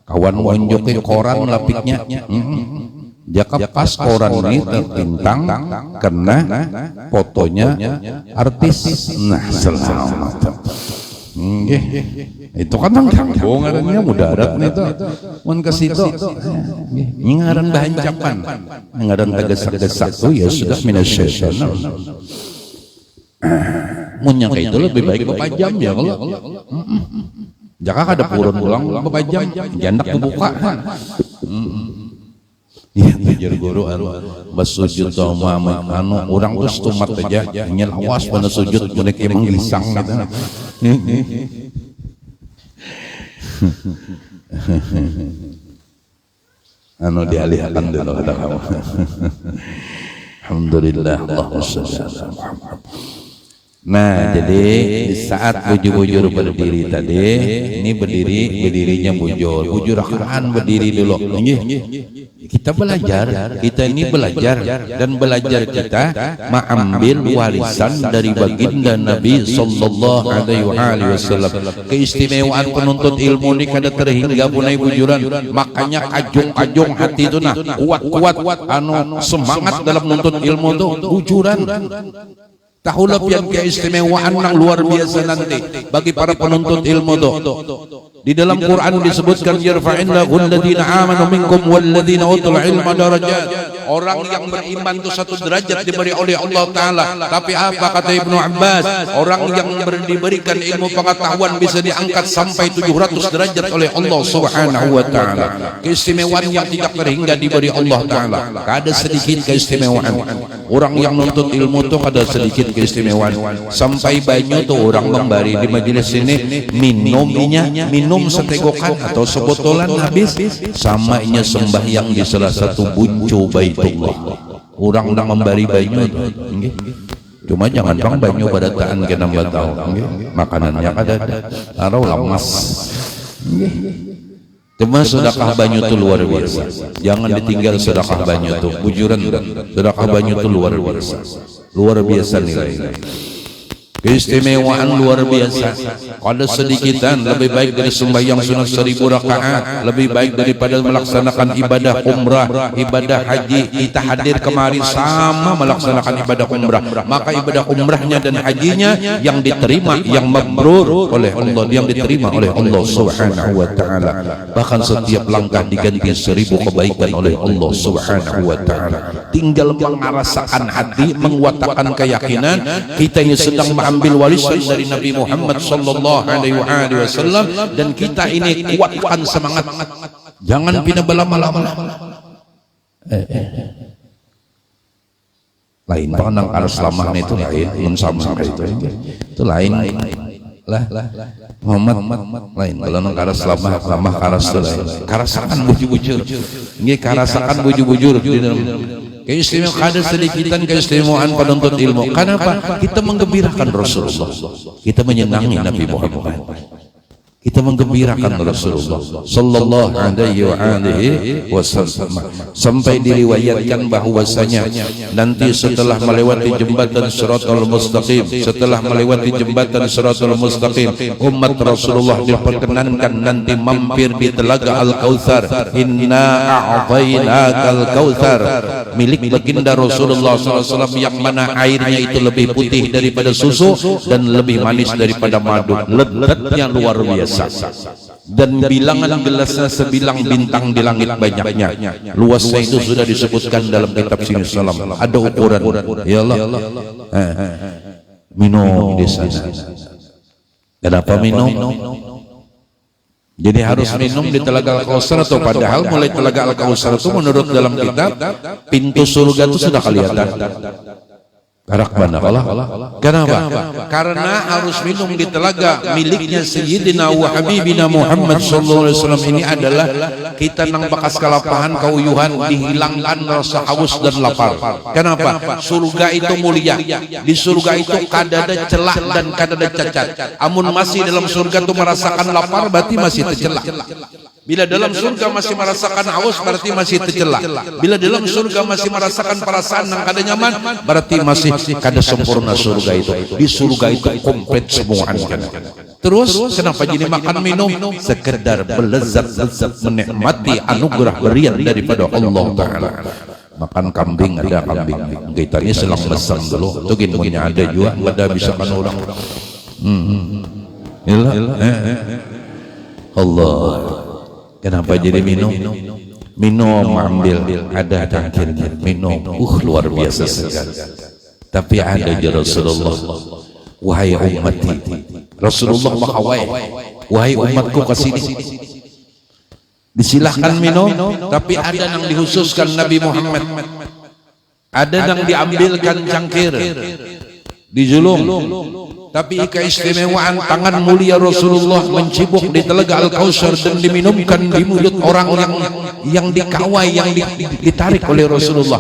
kawan wanjokin koran lapiknya Jaka pas koran ini tertintang karena fotonya artis. Nah, selamat. Itu kan tanggung ngarannya mudarat itu. Mun ke situ ngaran bahancapan. Ngaran tegesak-gesak tuh ya sudah minasyaitan. Mun yang itu lebih baik beberapa jam ya kalau. Jaka kada purun pulang beberapa jam, jandak kebuka. Iya, tujuh guru basujud sama anu orang terus tumat aja nyelawas pada sujud boleh emang lisang gitu. Anu dialihkan dulu kata kamu. Alhamdulillah, Allahumma shalli ala Muhammad. Nah, jadi di saat bujur-bujur berdiri tadi, ini berdirinya bujur rakaat berdiri dulu. Kita belajar, kita ini belajar dan belajar kita mengambil warisan dari baginda Nabi sallallahu alaihi wasallam. Keistimewaan penuntut ilmu ini kada terhingga punai bujuran, makanya kajung-kajung hati itu nah kuat-kuat anu semangat dalam menuntut ilmu itu bujuran. Tahulah pian keistimewaan yang luar biasa nanti bagi para penuntut ilmu itu. Di dalam Quran disebutkan yarfa'illahu alladziina aamanu minkum walladziina utul ilma darajat. Orang yang beriman itu satu derajat diberi oleh Allah Ta'ala. Tapi apa kata Ibnu Abbas? Orang yang diberikan ilmu pengetahuan bisa diangkat sampai 700 derajat oleh Allah Subhanahu wa Ta'ala. Keistimewaan yang tidak terhingga diberi Allah Ta'ala. Kada sedikit keistimewaan. Orang yang nuntut ilmu itu kada sedikit keistimewaan. Sampai banyak tuh orang memberi di majelis ini minum setegokan atau sebotolan habis sama nya sembahyang di salah satu buncu Baitullah. Orang memberi banyu cuma jangan bang banyu pada taan kena batau makanannya kada arau lemas. Cuma sedekah banyu itu luar biasa, jangan ditinggal sedekah banyu itu. Bujuran sedekah banyu itu luar biasa nilai. Keistimewaan luar biasa. Kalau sedikitan lebih baik dari sembahyang sunat 1000 rakaat, lebih baik daripada melaksanakan ibadah umrah, ibadah haji. Kita hadir kemari sama melaksanakan ibadah umrah, maka ibadah umrahnya dan hajinya yang diterima, yang mabrur oleh Allah, yang diterima oleh Allah Subhanahu wa Ta'ala. Bahkan setiap langkah diganti 1000 kebaikan oleh Allah Subhanahu wa Ta'ala. Tinggal merasakan hati, menguatkan keyakinan kita ini sedang ambil warisan dari Nabi Muhammad sallallahu alaihi wasallam, dan kita ini kuatkan semangat. Jangan pindah berlama-lama. Lain pandang aras lamah itu lain, mensama itu lain lah. Muhammad lain kalau nang karas lamah karas itu lain. Karasakan bujur-bujur. Nggih karasakan bujur-bujur di dalam keistimewaan kada sedikitan keistimewaan penuntut ilmu. Kenapa? Kita menggembirakan Rasulullah, kita menyenangi Nabi Muhammad, kita menggembirakan Rasulullah sallallahu alaihi wasallam. Sampai diriwayatkan bahwasanya nanti setelah melewati jembatan Shiratal Mustaqim, setelah melewati jembatan Shiratal Mustaqim, umat Rasulullah diperkenankan nanti mampir di telaga Al-Kautsar. Inna a'tainakal kautsar, milik baginda Rasulullah SAW, yang mana airnya itu lebih putih daripada susu dan lebih manis daripada madu. Lezatnya luar biasa. Dan bilangan gelasnya sebilang bintang di langit banyaknya. Luasnya itu sudah disebutkan dalam kitab Sini Salam. Ada ukuran. Ya Allah, minum di sana. Kenapa minum? Jadi harus minum di telaga Al-Kautsar, atau padahal mulai telaga Al-Kautsar itu menurut dalam kitab pintu surga itu sudah kelihatan. Karak mana Allah? Kenapa? Karena harus minum di telaga miliknya Sayyidina wa Habibina Muhammad sallallahu alaihi wasallam. Ini adalah kita nang bakas kelapahan, kauyuhan, dihilangkan rasa haus dan lapar. Kenapa? Surga itu mulia. Di surga itu kada ada celah dan kada ada cacat. Amun masih dalam surga itu merasakan lapar, berarti masih tercelah. Bila dalam surga masih merasakan haus, berarti masih tercela. Bila dalam surga masih merasakan perasaan yang kada nyaman, berarti masih kada sempurna surga itu. Di surga itu komplit semua. Terus kenapa jadi makan minum? Sekedar melezat-lezat menikmati anugerah berian daripada Allah Ta'ala. Makan kambing, ada kambing kita ini selang besar dulu itu punya ada juga nggak ada bisa kan orang. Allah, kenapa jadi minum ambil ada cangkirnya minum luar biasa sekali. Tapi ada ya Rasulullah, wahai ummati, Rasulullah wahai umatku kesini, disilahkan minum, tapi ada yang dikhususkan Nabi Muhammad, ada yang diambilkan cangkir, dijulung, tapi keistimewaan tangan mulia Rasulullah mencibuk di telaga Al-Kautsar dan diminumkan di mulut orang yang dikawai, yang ditarik oleh Rasulullah.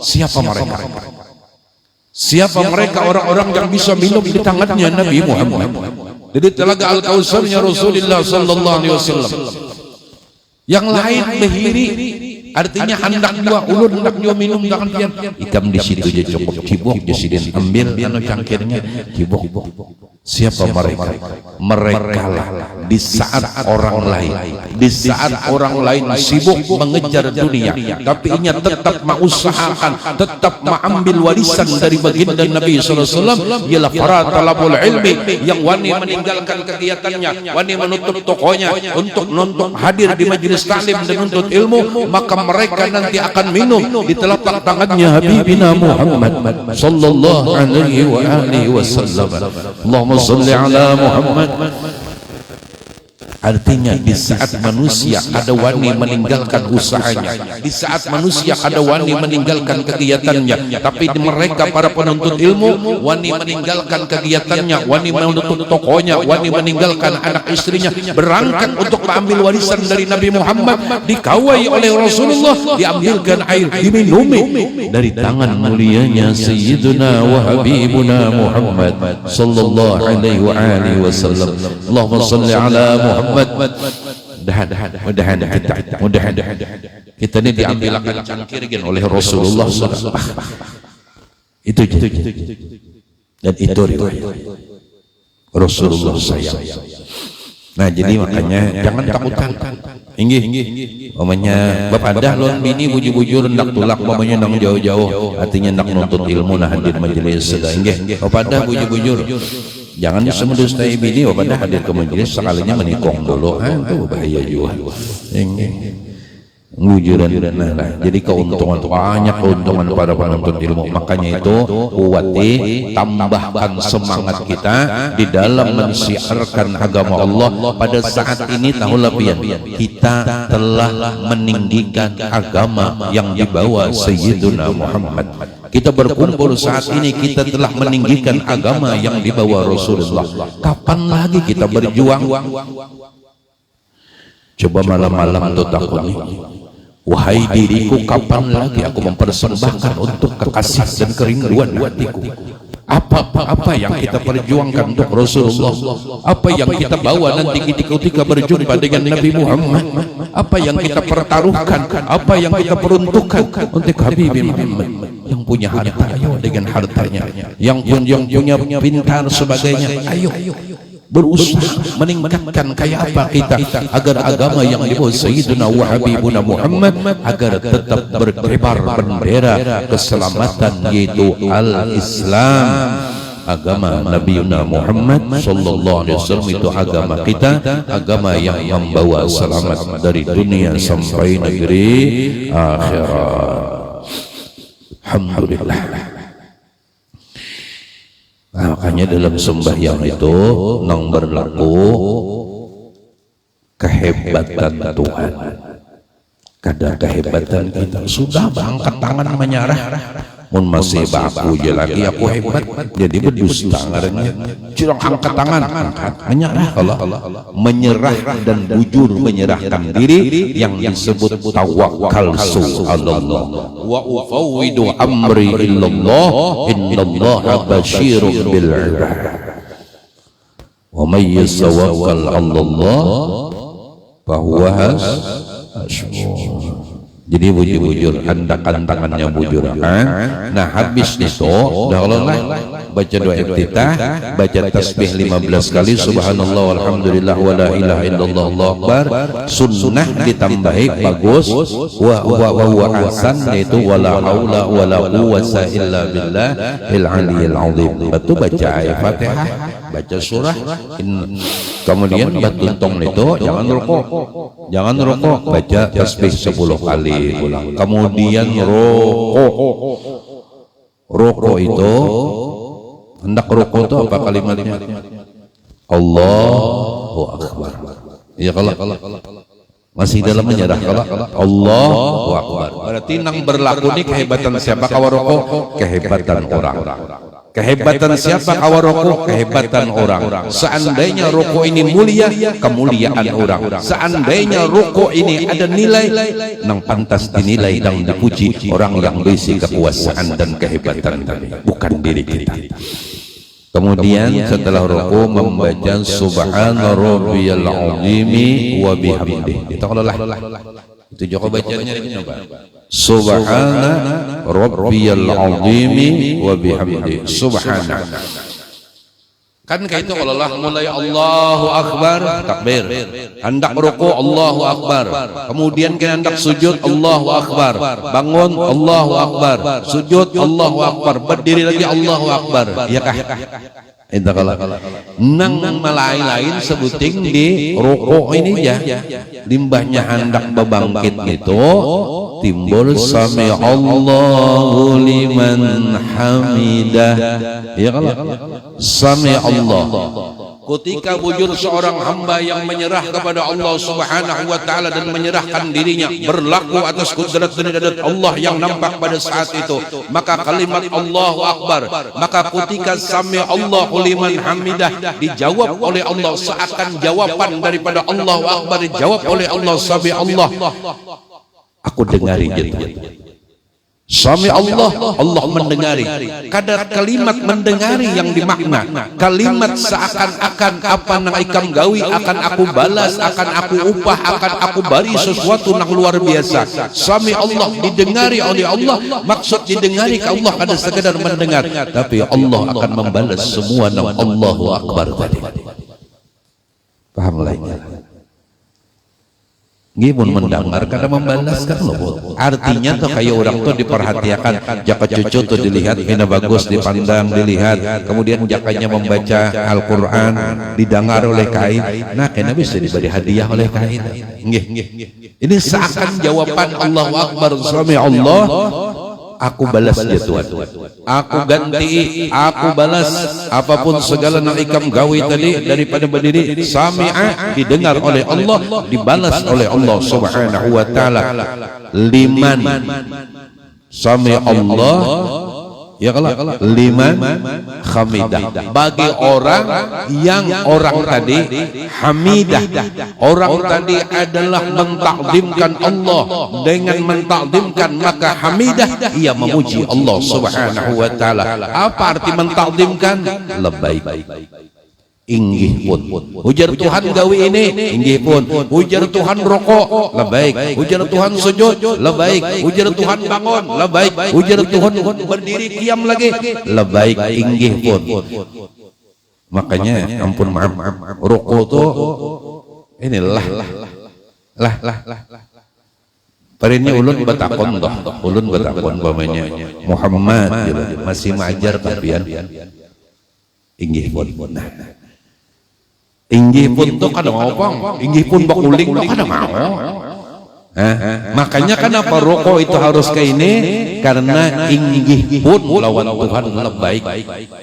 Siapa mereka? Siapa mereka orang-orang yang bisa minum di tangannya Nabi Muhammad? Jadi telaga Al-Kautsarnya Rasulullah sallallahu alaihi wasallam. Yang lain behiri, artinya hendak dua ulun hendak dua minum dengan pian. Ikam di situ je cukup cibuk je sidin ambil anu cangkirnya cibuk. Siapa mereka? Mereka lah di saat orang lain sibuk mengejar dunia, tapi ia tetap mengusahakan, tetap mengambil warisan dari baginda Nabi sallallahu alaihi wasallam, ialah para talabul ilmi yang wani meninggalkan kegiatannya, wani menutup tokonya untuk nonton hadir di majelis taklim dan menuntut ilmu, maka mereka nanti akan minum di telapak tangannya Habibina Muhammad sallallahu alaihi wa alihi wasallam. Allahumma shalli ala Muhammad. Artinya di saat manusia ada wani meninggalkan usahanya, di saat manusia ada wani meninggalkan kegiatannya, tapi mereka para penuntut ilmu wani meninggalkan kegiatannya, wani menutup tokonya, wani meninggalkan anak istrinya, berangkat untuk mengambil warisan dari Nabi Muhammad, dikawai oleh Rasulullah, diambilkan air, diminumi dari tangan mulianya Sayyiduna wa Habibuna Muhammad sallallahu alaihi wa alihi wasallam. Allahumma shalli ala Muhammad. Mudah-mudahan kita ini diambilkan cangkir oleh Rasulullah SAW. Itu dan itu riwayat Rasulullah sayang. Nah jadi makanya jangan takutan. Inggih, mamanya bapak dah lon bini bujur-bujur ndak tulak mamanya nang jauh-jauh, artinya ndak nuntut ilmu nah hadir majelis sedang. Inggih, bapak dah bujur-bujur. Jangan semedustai bini bapak dah hadir ke majelis sekalinya menikung dulu. Itu bahaya juga. Ngujuran nah, jadi keuntungan banyak keuntungan para penuntut ilmu. Makanya itu kuwati tambahkan semangat kita di dalam mensiarkan agama Allah. Pada saat ini tahulah pian, kita telah meninggikan agama yang dibawa Sayyiduna Muhammad. Kita berkumpul saat ini, kita telah meninggikan agama yang dibawa Rasulullah. Kapan lagi kita berjuang? Coba malam-malam tuh takut nih, wahai diriku, kapan lagi aku mempersembahkan untuk kekasih dan kerinduan hatiku? Apa yang kita perjuangkan untuk Rasulullah? Apa yang kita bawa nanti ketika berjumpa dengan Nabi Muhammad? Apa yang kita pertaruhkan? Apa yang kita peruntukkan untuk Habib Muhammad? Yang punya harta, ayo dengan hartanya. Yang punya pintar sebagainya, ayo berusaha meningkatkan kayak apa kita agar agama yang dibawa Sayyidina wa Habibuna Muhammad agar tetap berkibar bendera keselamatan, yaitu al-Islam. Agama Nabiuna Muhammad sallallahu alaihi wasallam itu agama kita, agama yang membawa selamat dari dunia sampai negeri akhirat. Alhamdulillah. Nah, makanya dalam sembahyang itu nang berlaku kehebatan Tuhan. Kadang kehebatan kita sudah angkat tangan menyerah, mun masih baku je lagi aku hebat, jadi berdusta ngarannya. Curang angkat tangan, menyerah Allah, menyerah dan bujur menyerahkan diri yang disebut tawakal Allah. Wa ufawwidu amri illallah, innallaha basyirun bil ibad. Wa may yatawakkal 'alallah fahuwa hasbuh. Jadi bujur-bujur, hendakan tangannya bujur. Nah habis itu dah Allah baca doa iftitah, baca tasbih 15 kali, subhanallah walhamdulillah wa la ilaha illallah Allahu akbar. Sunnah ditambahi bagus, wa ahsan, yaitu wala haula wala quwwata illa billahil aliyyil azim. Batu baca ayat Fatihah, baca surah, kemudian batuntong itu jangan rukuk. Jangan rukuk, baca tasbih 10 kali ulang. Kemudian rukuk itu hendak rukuk itu apa kalimatnya? Allahu akbar. Ya kalau masih dalam menyerah kalau Allahu akbar. Berarti nang berlaku ini kehebatan siapa kawaroko? Kehebatan orang. Kehebatan siapa kawaroko? Kehebatan orang. Seandainya rukuk ini mulia, kemuliaan orang. Seandainya rukuk ini ada nilai, nang pantas dinilai dan dipuji orang yang berisi kekuasaan dan kehebatan tadi, bukan diri kita. Kemudian setelah rukuk membaca subhana rabbiyal azimi wa bihamdihi. Itu kalau lah. Itu Joko bacanya ini apa? Subhana rabbiyal azimi wa bihamdihi. Subhana. Kan kayak itu kalau Allah mulai Allahu akbar takbir. Hendak rukuk Allahu akbar. Kemudian kita hendak sujud Allahu akbar. Bangun Allahu akbar. Sujud Allahu akbar. Berdiri lagi Allahu akbar. Iya kah? Itu kalau nang lain sebuting di rukuk ini ya. Limbahnya hendak bebangkit itu timbul sami Allahu liman hamidah. Ya kalau sami Allah. Ketika wujud seorang hamba yang menyerah kepada Allah Subhanahu wa taala dan menyerahkan dirinya berlaku atas kudrat dan ibadat Allah yang nampak pada saat itu, maka kalimat Allahu akbar, maka ketika sami Allahu liman hamidah dijawab oleh Allah seakan jawaban daripada Allahu akbar dijawab oleh Allah sami Allah. Aku dengari jadi. Sami Allah, Allah mendengari. Kadar kalimat mendengari yang dimakna. Kalimat seakan-akan apa nang ikam gawi akan aku balas, akan aku upah, akan aku beri sesuatu nang luar biasa. Sami Allah didengari oleh Allah. Maksud didengari ke Allah kada sekedar mendengar, tapi Allah akan membalas semua nang Allahu akbar tadi. Paham lainnya? Gimana mendengar karena membalaskan loh. Artinya tuh kayak orang tuh diperhatikan, jaka cucu tuh dilihat, ini bagus dipandang, dilihat. Kemudian jakanya membaca Al-Quran, didengar oleh kain. Nah, kena bisa diberi hadiah oleh kain. Ini seakan jawaban Allahu Akbar, sami Allah. Aku balas ya Tuhan, aku ganti, aku balas apapun segala nang ikam gawi tadi daripada berdiri. Sami'a didengar oleh Allah, dibalas oleh Allah Subhanahu wa taala. Liman sami Allah ya kalau liman hamidah, bagi orang yang orang tadi hamidah, orang tadi adalah mentakdimkan Allah. Dengan mentakdimkan maka hamidah, ia memuji Allah Subhanahu wa taala. Apa arti mentakdimkan? Labbaik, inggih pun ujar Tuhan gawi ini, inggih pun ujar Tuhan rokok, labbaik ujar Tuhan sujud, labbaik ujar Tuhan bangun, labbaik ujar Tuhan berdiri kiam lagi, labbaik inggih pun. Makanya ampun maaf rokok tuh inilah Perinnya ulun batakon toh, ulun batakon bamanya Muhammad masih majar tapian inggih pun. Inggih pun tuh kada mau pang, inggih pun bakuling tuh kada mau. Makanya kenapa rokok itu harus kayak ini? Karena inggih pun lawan Tuhan lebih baik.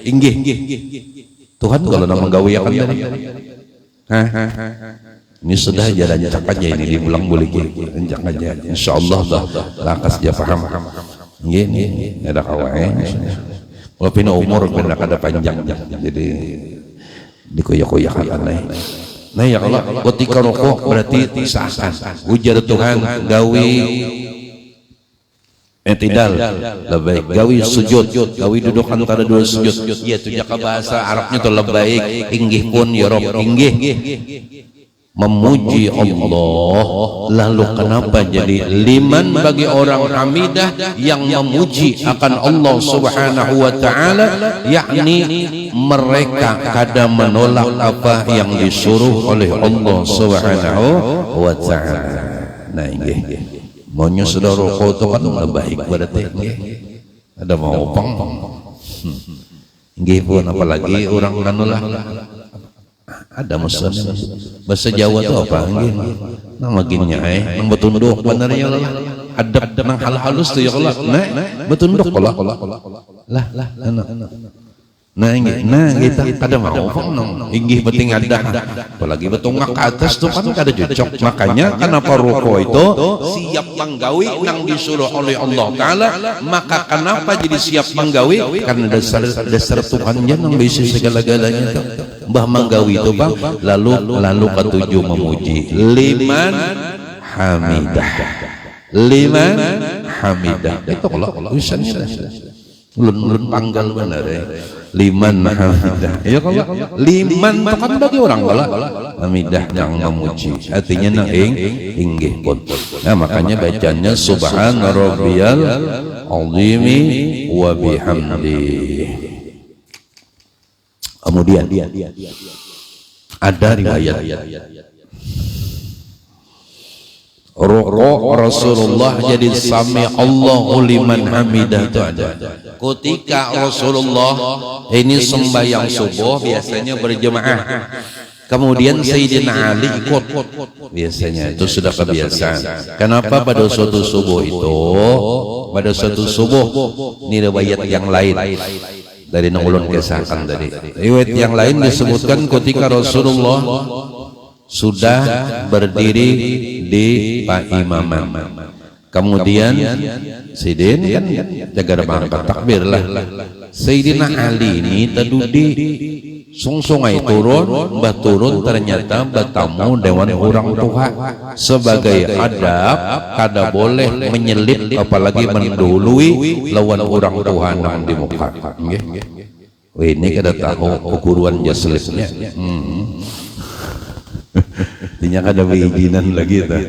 Inggih Tuhan kalau nama gawi akan dari. Ini sudah jalan cakapnya ini diulang boleh jangan aja. Insyaallah dah lakas dia paham. Ini ada kawan. Kalau pina umur pina kada panjang jadi dikoyak-koyak aneh. Nah ya Allah, ketika rokok berarti seakan ujar Tuhan gawi tidak lebih gawi sujud, gawi duduk antara dua sujud. Ya itu jaka bahasa Arabnya tuh lebih inggih pun ya Rob inggih. memuji Allah. Lalu kenapa jadi liman bagi orang hamidah yang memuji akan Allah Subhanahu wa taala, yakni mereka kada menolak apa yang disuruh oleh Allah Subhanahu wa taala. Nah nggih, maunya saudara rokok itu kan lebih baik berarti nggih. Ada mau pang. Nggih pun apalagi orang nanulah ada muslim bahasa Jawa itu apa nggih nama ginnya nang betunduk bener ya Allah adab nang hal halus tuh ya Allah betunduk lah nah nggih kita kada mau nang inggih beting ada apalagi betungak ke atas tuh kan kada cocok. Makanya kenapa ruko itu siap manggawi nang disuruh oleh Allah taala, maka kenapa jadi siap manggawi? Karena dasar Tuhannya nang bisa segala-galanya tuh mbah manggawi itu bang. Lalu ketujuh memuji liman hamidah, liman hamidah itu kalau tulisannya ulun panggal bener ya. Liman hamidah ya kalau liman itu kan bagi orang bala hamidah yang memuji artinya nang inggih pun. Nah makanya bacanya subhana rabbiyal azimi wa bihamdihi. Kemudian ada riwayat rukuk Rasulullah jadi sami Allahu liman hamidah itu ada. Ketika Rasulullah ini sembahyang subuh biasanya berjemaah, kemudian Sayyidina Ali ikut, biasanya itu sudah kebiasaan. Kenapa pada suatu subuh itu, pada suatu subuh ini riwayat yang lain dari nangulun kesakan tadi, riwayat yang lain disebutkan ketika Rasulullah sudah berdiri di paimaman, kemudian Sayyidin kan jaga angkat takbir lah. Sayyidina Ali ini tadudi sungai turun, mbah turun ternyata bertamu dewan orang tua. Sebagai adab kada boleh menyelip apalagi mendahului lawan orang tua nang di muka. Ini kada tahu ukuran jaselipnya. Dinya kada beizinan lagi tuh.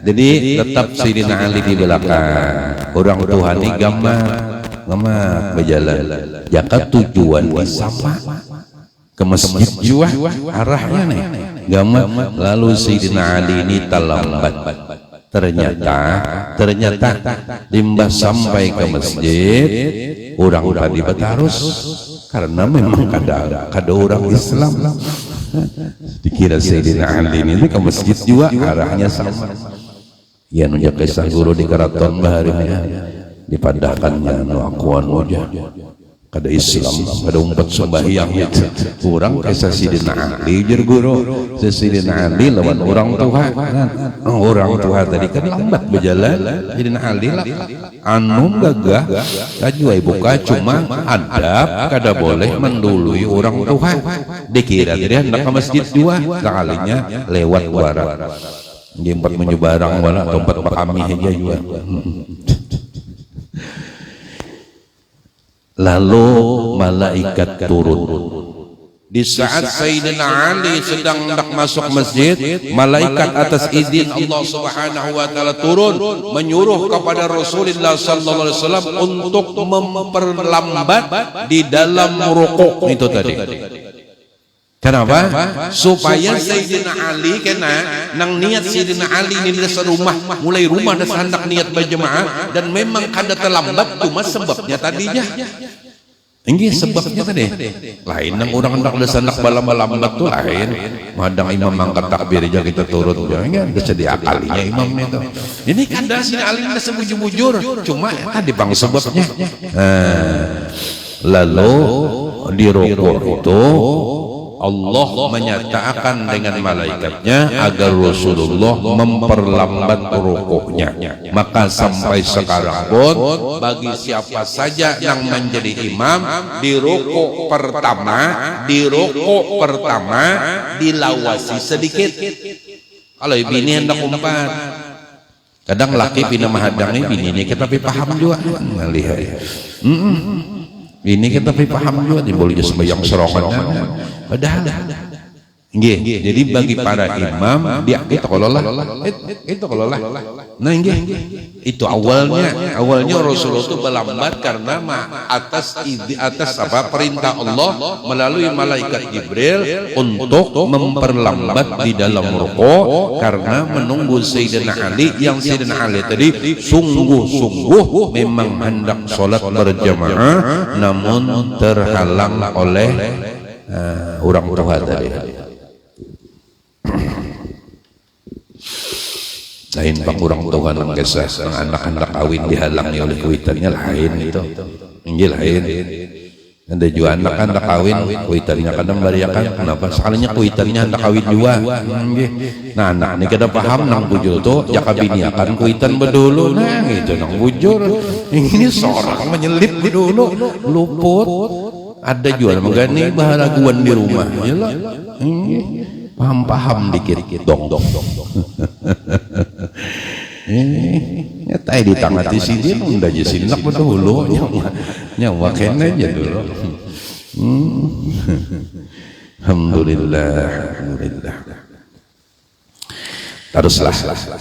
Jadi tetap Sayyidina Ali di belakang. Orang tua ini gamak berjalan. Jaka tujuan sama ke masjid juga arahnya nih. Gamak lalu Sayyidina Ali ini terlambat. Ternyata limbah sampai ke masjid orang tadi bertarus karena memang kada orang Islam. Dikira Sayyidina Ali ini ke masjid juga arahnya sama. Ya nunjuk kisah guru di keraton baharnya dipadahkannya nu akuan wajah kada Islam kada umpat sembahyang itu kurang kisah Sayyidina Ali jer guru. Sayyidina Ali lawan orang tua tadi kan lambat berjalan. Sayyidina Ali lah anu gagah kajuai buka cuma adab kada boleh mendului orang tua. Dikira dia hendak ke masjid juga sekalinya lewat warat jempat menyebarang wala tempat kami aja juga. Lalu malaikat turun. Di saat Sayyidina Ali sedang hendak masuk masjid, malaikat atas izin Allah Subhanahu wa taala turun menyuruh kepada Rasulullah sallallahu alaihi wasallam untuk memperlambat di dalam rukuk itu tadi. Kenapa? Supaya Sayyidina Ali kena nang niat Sayyidina Ali ini dasar rumah, mulai rumah dasar hendak niat berjemaah dan memang kada terlambat cuma sebabnya tadinya. Ini sebabnya tadi lain nang orang hendak dasar hendak balam-balambat tuh lain. Madang imam angkat takbir aja kita turut jangan kesedia akalinya imam itu. Ini kada Sayyidina Ali ini sebujur-bujur cuma tadi bang sebabnya. Lalu di rukuk itu Allah menyatakan dengan malaikatnya agar Rasulullah memperlambat rukuknya. Maka sampai sekarang pun bagi siapa saja yang menjadi imam di rukuk pertama dilawasi sedikit. Kalau bini hendak umpat, kadang laki pina mahadangnya bini ini kita paham juga melihat. Ini kita paham juga di boleh sembahyang serongan. Padahal Nggih, jadi bagi para imam dia itu kalau nah nggih, itu awalnya Rasulullah itu berlambat karena atas apa perintah Allah melalui malaikat Jibril untuk memperlambat di dalam rukuk karena menunggu Sayyidina Ali, yang Sayyidina Ali tadi sungguh-sungguh memang hendak sholat berjamaah namun terhalang oleh orang tua tadi. Lain pak orang tua nang kesah anak-anak kawin dihalangi oleh kuitannya lain itu, ini lain. Ada juga anak-anak kawin kuitannya kadang bariakan, kenapa sekalinya kuitannya anak kawin juga. Nah anak ini kita paham nang bujur tuh jaka biniakan kuitan bedulu, nah itu nang bujur. Ini seorang menyelip dulu luput. Ada juga menggani baharaguan di rumah, paham dikit dong. Nyatai di tangan di sini udah jadi nak dulu nyawa kena aja dulu. Alhamdulillah. Teruslah.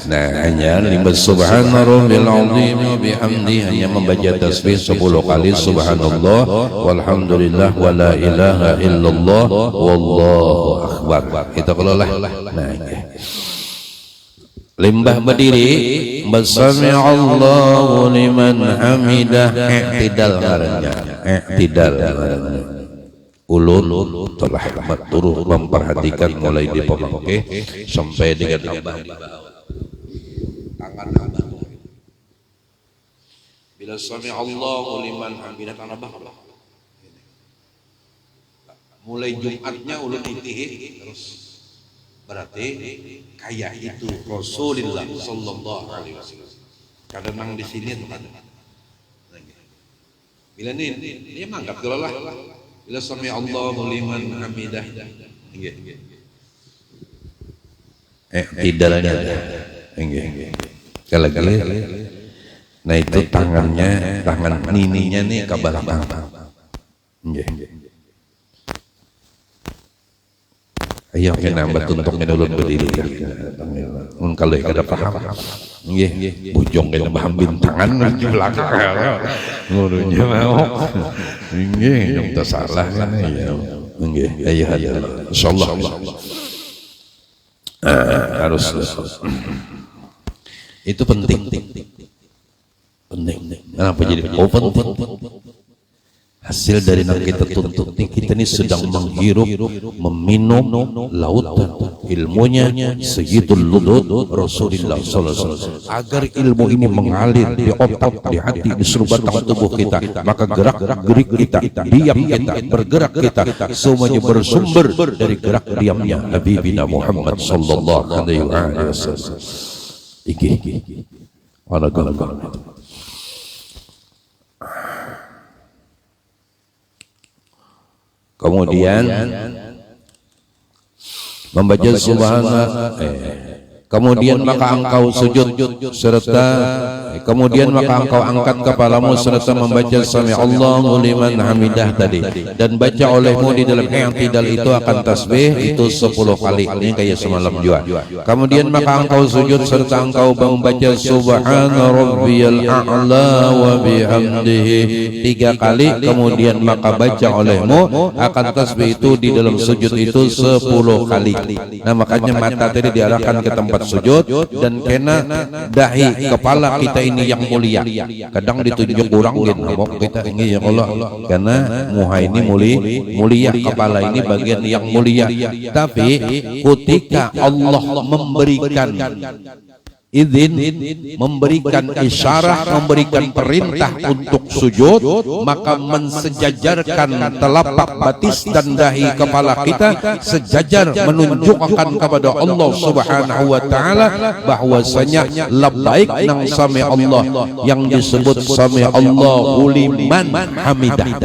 Nah hanya lima subhana rabbil azim wa bihamdihi, hanya membaca tasbih 10 kali subhanallah walhamdulillah wa la ilaha illallah wallahu akbar. Kita kelola. Nah limbah berdiri bersami Allahu liman hamidah, i'tidal ngarannya, i'tidal ngarannya. Ulun telah turut memperhatikan mulai di pemangke sampai dengan tambah di bawah tangan bila sami Allahu liman hamidah tangan bawah mulai Jumatnya ulun intihi terus berarti kayak itu Rasulullah sallallahu alaihi wasallam kadang di sini tuh kan bila nih dia mangkat dulu lah bila sami Allahu liman hamidah nggih tidalnya nggih kala-kala nah itu tangan nininya nih ke belakang nggih ayo kena bertuntuk ulun berdiri kalau kada paham nggih bujong kena paham bintangan di belakang ngurunya mau nggih yang tersalah kan ya nggih ayo insyaallah harus itu penting kenapa jadi penting hasil dari yang kita tuntut ini kita ini sedang menghirup meminum lautan ilmunya Sayyidul Ludud Rasulullah sallallahu alaihi wasallam. Agar ilmu ini mengalir di otak, di hati, di seluruh batang tubuh kita, maka gerak-gerik kita, diam kita, bergerak kita semuanya bersumber dari gerak diamnya Habibina Muhammad sallallahu alaihi wasallam. Iki ana galang. Kemudian membaca subhanallah, kemudian maka engkau sujud serta kemudian maka engkau angkat kepalamu serta membaca sami Allahu liman hamidah tadi, dan baca olehmu di dalam i'tidal itu akan tasbih itu 10 kali, ini kayak semalam juga. Kemudian maka engkau sujud serta engkau membaca subhana rabbiyal a'la wa bihamdihi 3 kali, kemudian maka baca olehmu akan tasbih itu di dalam sujud itu 10 kali. Nah makanya mata tadi diarahkan ke tempat sujud dan kena dahi kepala kita ini yang mulia. Kadang ditunjuk orang gitu, kita ini ya Allah, karena muha ini mulia, kepala ini bagian yang mulia. Tapi ketika Allah memberikan izin, memberikan isyarat, memberikan perintah untuk sujud, maka mensejajarkan telapak batis dan dahi kepala kita sejajar menunjukkan kepada Allah Subhanahu wa taala bahwasanya labbaik nang sami Allah yang disebut sami Allahu liman hamidah.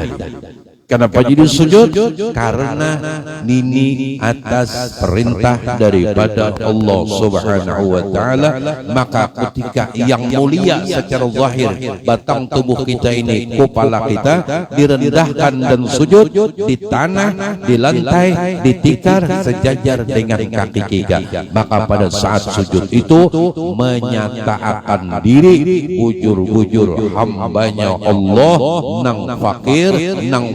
Kenapa jadi sujud? Karena nini atas perintah daripada Allah Subhanahu wa taala. Maka ketika yang mulia secara zahir batang tubuh kita ini, kepala kita direndahkan dan sujud di tanah, di lantai, di tikar sejajar dengan kaki kita, maka pada saat sujud itu menyatakan diri bujur-bujur hambanya Allah, nang fakir, nang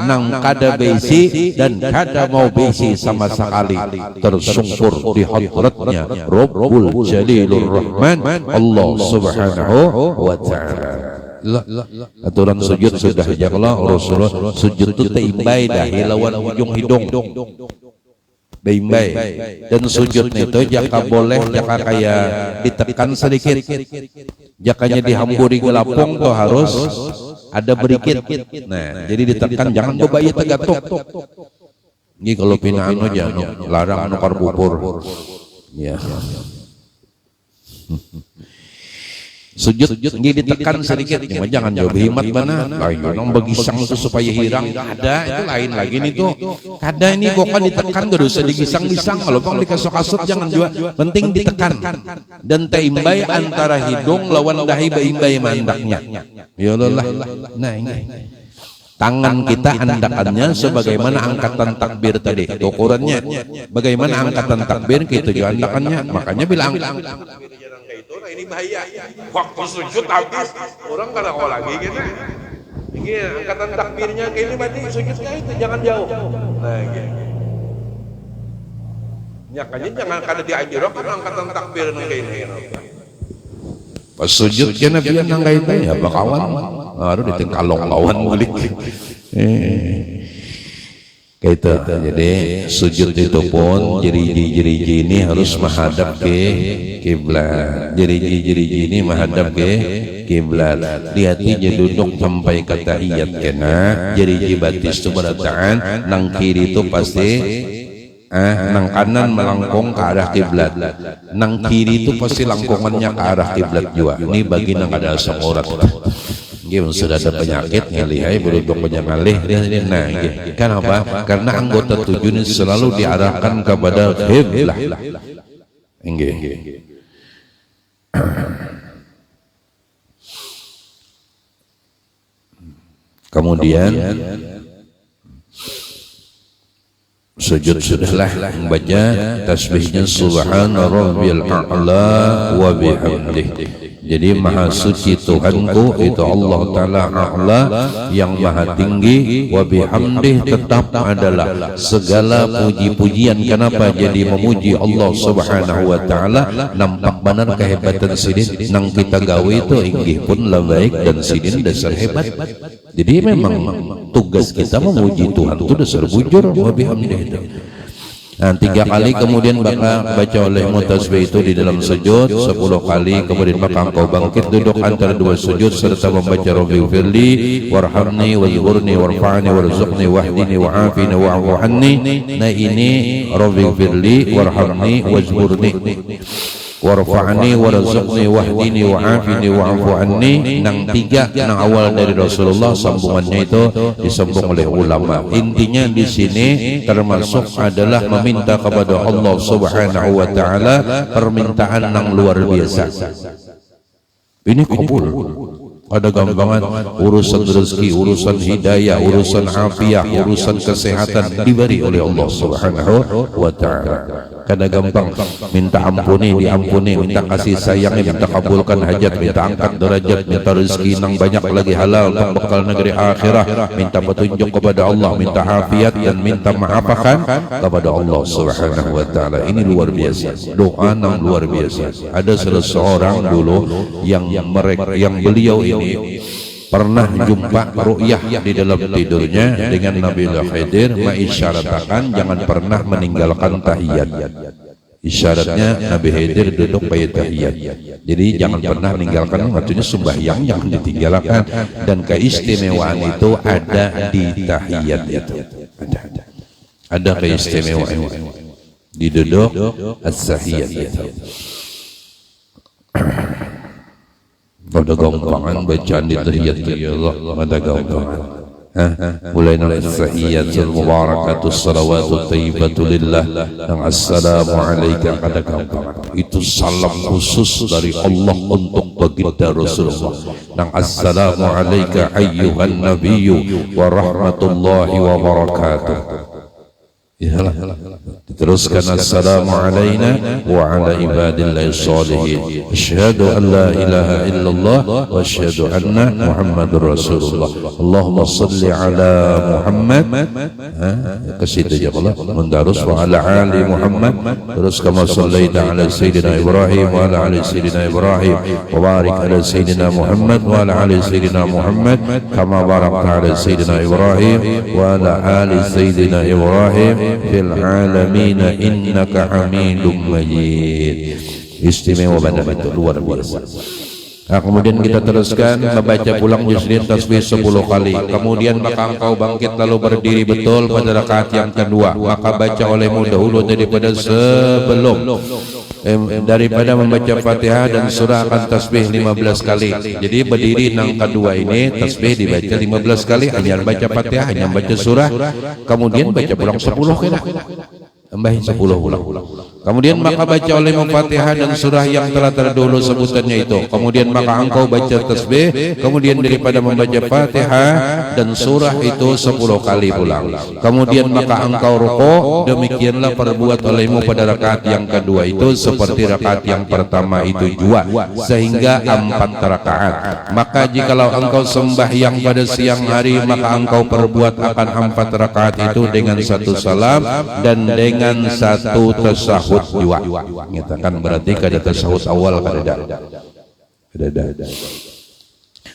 nang kada besi dan kada mau besi sama sekali, tersungkur di hadratnya Rabbul Jalilur Rahman Allah Subhanahu wa ta'ala. Aturan sujud sudah janglah Rasulullah. Sujud itu teimbai dah lawan ujung hidung teimbai, dan sujud itu jaka boleh jaka kayak ditekan sedikit, jakanya dihamburi ke lapung tuh harus ada berikit. Nah, jadi ditekan, jangan bebayi tegatuk. Ini kalau pina anu aja, larang nukar bubur. Ya. Sujud ini ditekan sedikit, cuma jangan jauh himat mana. Lain orang begisang itu supaya hirang. Kada itu lain lagi nih tuh. Kada ini bukan ditekan, gak usah digisang-gisang. Kalau bang dikasut-kasut jangan juga. Penting ditekan dan teimbai antara hidung lawan dahi beimbai mandaknya. Ya Allah. Nah ini tangan kita andakannya sebagaimana angkatan takbir tadi. Ukurannya bagaimana angkatan takbir kita juga andakannya. Makanya bilang nah ini bahaya. Waktu sujud habis orang kada kau lagi gitu. Ini angkatan takbirnya kayak ini berarti sujudnya itu jangan jauh. Nah gitu. Nyakanya jangan kada diajarkan angkatan takbir kayak ini. Pas sujud kena biar nang kayak itu ya bakawan. Harus ditengkalong lawan balik. Kayak itu. Jadi sujud itu pun jeriji ini harus menghadap ke kiblat. Jeriji ini menghadap ke kiblat. Lihatnya duduk sampai ke tahiyat kena. Jeriji batis itu berataan. Nang kiri itu pasti nang kanan melangkung ke arah kiblat. Nang kiri itu pasti langkungannya ke arah kiblat juga. Ini bagi nang ada asam urat. Sudah ada penyakit ngalihai beruntung penyangalih. Nah, kenapa? Karena anggota tujuh ini selalu diarahkan kepada kiblat. Kemudian sujud sudahlah membaca tasbihnya subhana rabbiyal a'la wa bihamdihi. Jadi maha suci Tuhanku itu Allah Ta'ala a'la yang maha tinggi, wa bihamdih tetap adalah segala puji-pujian. Kenapa jadi memuji Allah Subhanahu wa Ta'ala? Nampak benar kehebatan sidin nang kita gawe itu inggih pun lah baik dan sidin dasar hebat. Jadi memang tugas kita memuji Tuhan itu dasar bujur wa bihamdih itu. Nah, 3 kali kemudian baca oleh mutasbih itu di dalam sujud, 10 kali kemudian maka engkau bangkit duduk antara 2 sujud serta membaca Rabbighfirli warhamni wajburni warfa'ni warzuqni wahdini wa'afini wa'fu anni. Nah ini Rabbighfirli warhamni wajburni warfa'ni warzuqni wahdini wa'afini wa'fu anni. Nang 3 nang awal dari Rasulullah, sambungannya itu disambung oleh ulama. Intinya di sini termasuk adalah meminta kepada Allah Subhanahu wa Ta'ala permintaan nang luar biasa. Ini kabul. Ada gampangan urusan rezeki, urusan hidayah, urusan afiah, urusan kesehatan diberi oleh Allah Subhanahu wa Ta'ala. Kada gampang minta ampuni diampuni, minta kasih sayang, minta kabulkan hajat, minta angkat derajat, minta rezeki nang banyak lagi halal untuk bekal negeri akhirah, minta petunjuk kepada Allah, minta afiat dan minta maafakan kepada Allah Subhanahu wa Ta'ala. Ini luar biasa, doa nang luar biasa. Ada seseorang dulu yang beliau ini pernah jumpa ru'yah di dalam tidurnya dengan Nabi Khidir, mengisyaratkan jangan pernah meninggalkan tahiyat. Isyaratnya Nabi Khidir duduk pada tahiyat. Jadi jangan pernah meninggalkan, maksudnya sembahyang jangan ditinggalkan, dan keistimewaan itu ada di tahiyat itu. Ada keistimewaan di duduk as-tahiyat itu. Ada gampangan bacaan di tahiyat ya Allah, ada gampangan. mulai dari tahiyyatul mubarakatus salawatut thayyibatu lillah dan assalamu alayka kada itu salam khusus dari Allah untuk baginda Rasulullah dan assalamu alayka ayyuhan nabiyyu wa rahmatullahi wa barakatuh. Iyalah. Diteruskan assalamu alayna wa ala ibadillahi sholihin. Asyhadu an la ilaha illallah wa asyhadu anna Muhammadur Rasulullah. Allahumma salli ala Muhammad. Ke situ ya Allah. Mendarus wa ala ali Muhammad. Terus kama sallaita ala sayyidina Ibrahim wa ala ali sayyidina Ibrahim wa barik ala sayyidina Muhammad wa ala ali sayyidina Muhammad kama barakta ala sayyidina Ibrahim wa ala ali sayyidina Ibrahim fil alamin innaka hamidum majid. Istimewa pada itu luar biasa. Nah, kemudian kita teruskan membaca pulang juz'in tasbih 10 kali. Kemudian maka engkau bangkit lalu berdiri betul pada rakaat yang kedua. Maka baca olehmu dahulu daripada sebelum daripada membaca Fatihah dan surah akan tasbih 15 kali. Jadi berdiri nang kedua ini tasbih dibaca 15 kali, hanya baca Fatihah, hanya baca surah, kemudian baca pulang 10 kali. Tambahin 10 ulang. Kemudian maka baca oleh Fatihah dan surah yang telah terdahulu sebutannya itu. Kemudian maka engkau baca tasbih. Kemudian daripada membaca Fatihah dan surah itu 10 kali pulang. Kemudian maka engkau rukuk. Demikianlah perbuat olehmu pada rakaat yang kedua itu seperti rakaat yang pertama itu juga, sehingga 4 rakaat. Maka jikalau engkau sembahyang pada siang hari, maka engkau perbuat akan 4 rakaat itu dengan 1 salam dan dengan 1 tasahud juga. Kita kan berarti kada tasahud awal kada.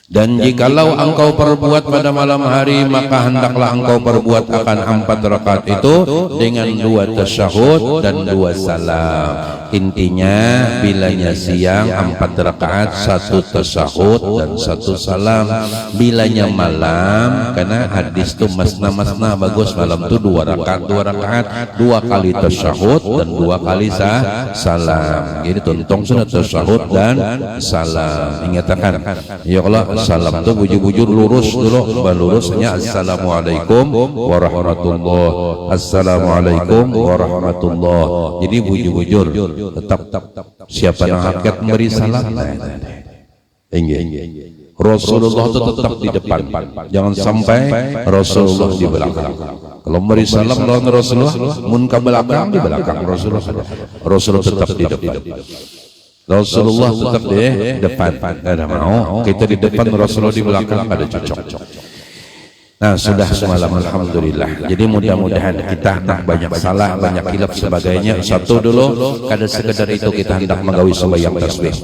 Dan jikalau engkau perbuat pada malam hari, maka hendaklah engkau perbuat akan 4 rakaat itu dengan 2 tasyahud dan 2 salam. Intinya bilanya siang 4 rakaat 1 tasyahud dan 1 salam. Bilanya malam, karena hadis itu masna bagus, malam itu 2 rakaat 2 kali tasyahud dan 2 kali salam. Jadi tuntung sudah tasyahud dan salam. Ingatkan ya Allah, salam itu bujur-bujur lurus dulu, lurusnya assalamualaikum warahmatullah, assalamualaikum warahmatullah. Jadi bujur-bujur tetap siapa yang hakikat memberi salam. Rasulullah itu tetap di depan, jangan sampai Rasulullah di belakang. Kalau memberi salam lawan Rasulullah, mun ke belakang di belakang Rasulullah tetap di depan. Rasulullah tetap di depan, ada mau kita di depan Rasulullah di belakang, ada cocok. Nah sudah semalam alhamdulillah. Jadi mudah-mudahan kita hendak banyak salah, banyak hilaf sebagainya. Satu dulu, kada sekedar itu kita hendak menggawi sembahyang tasbih.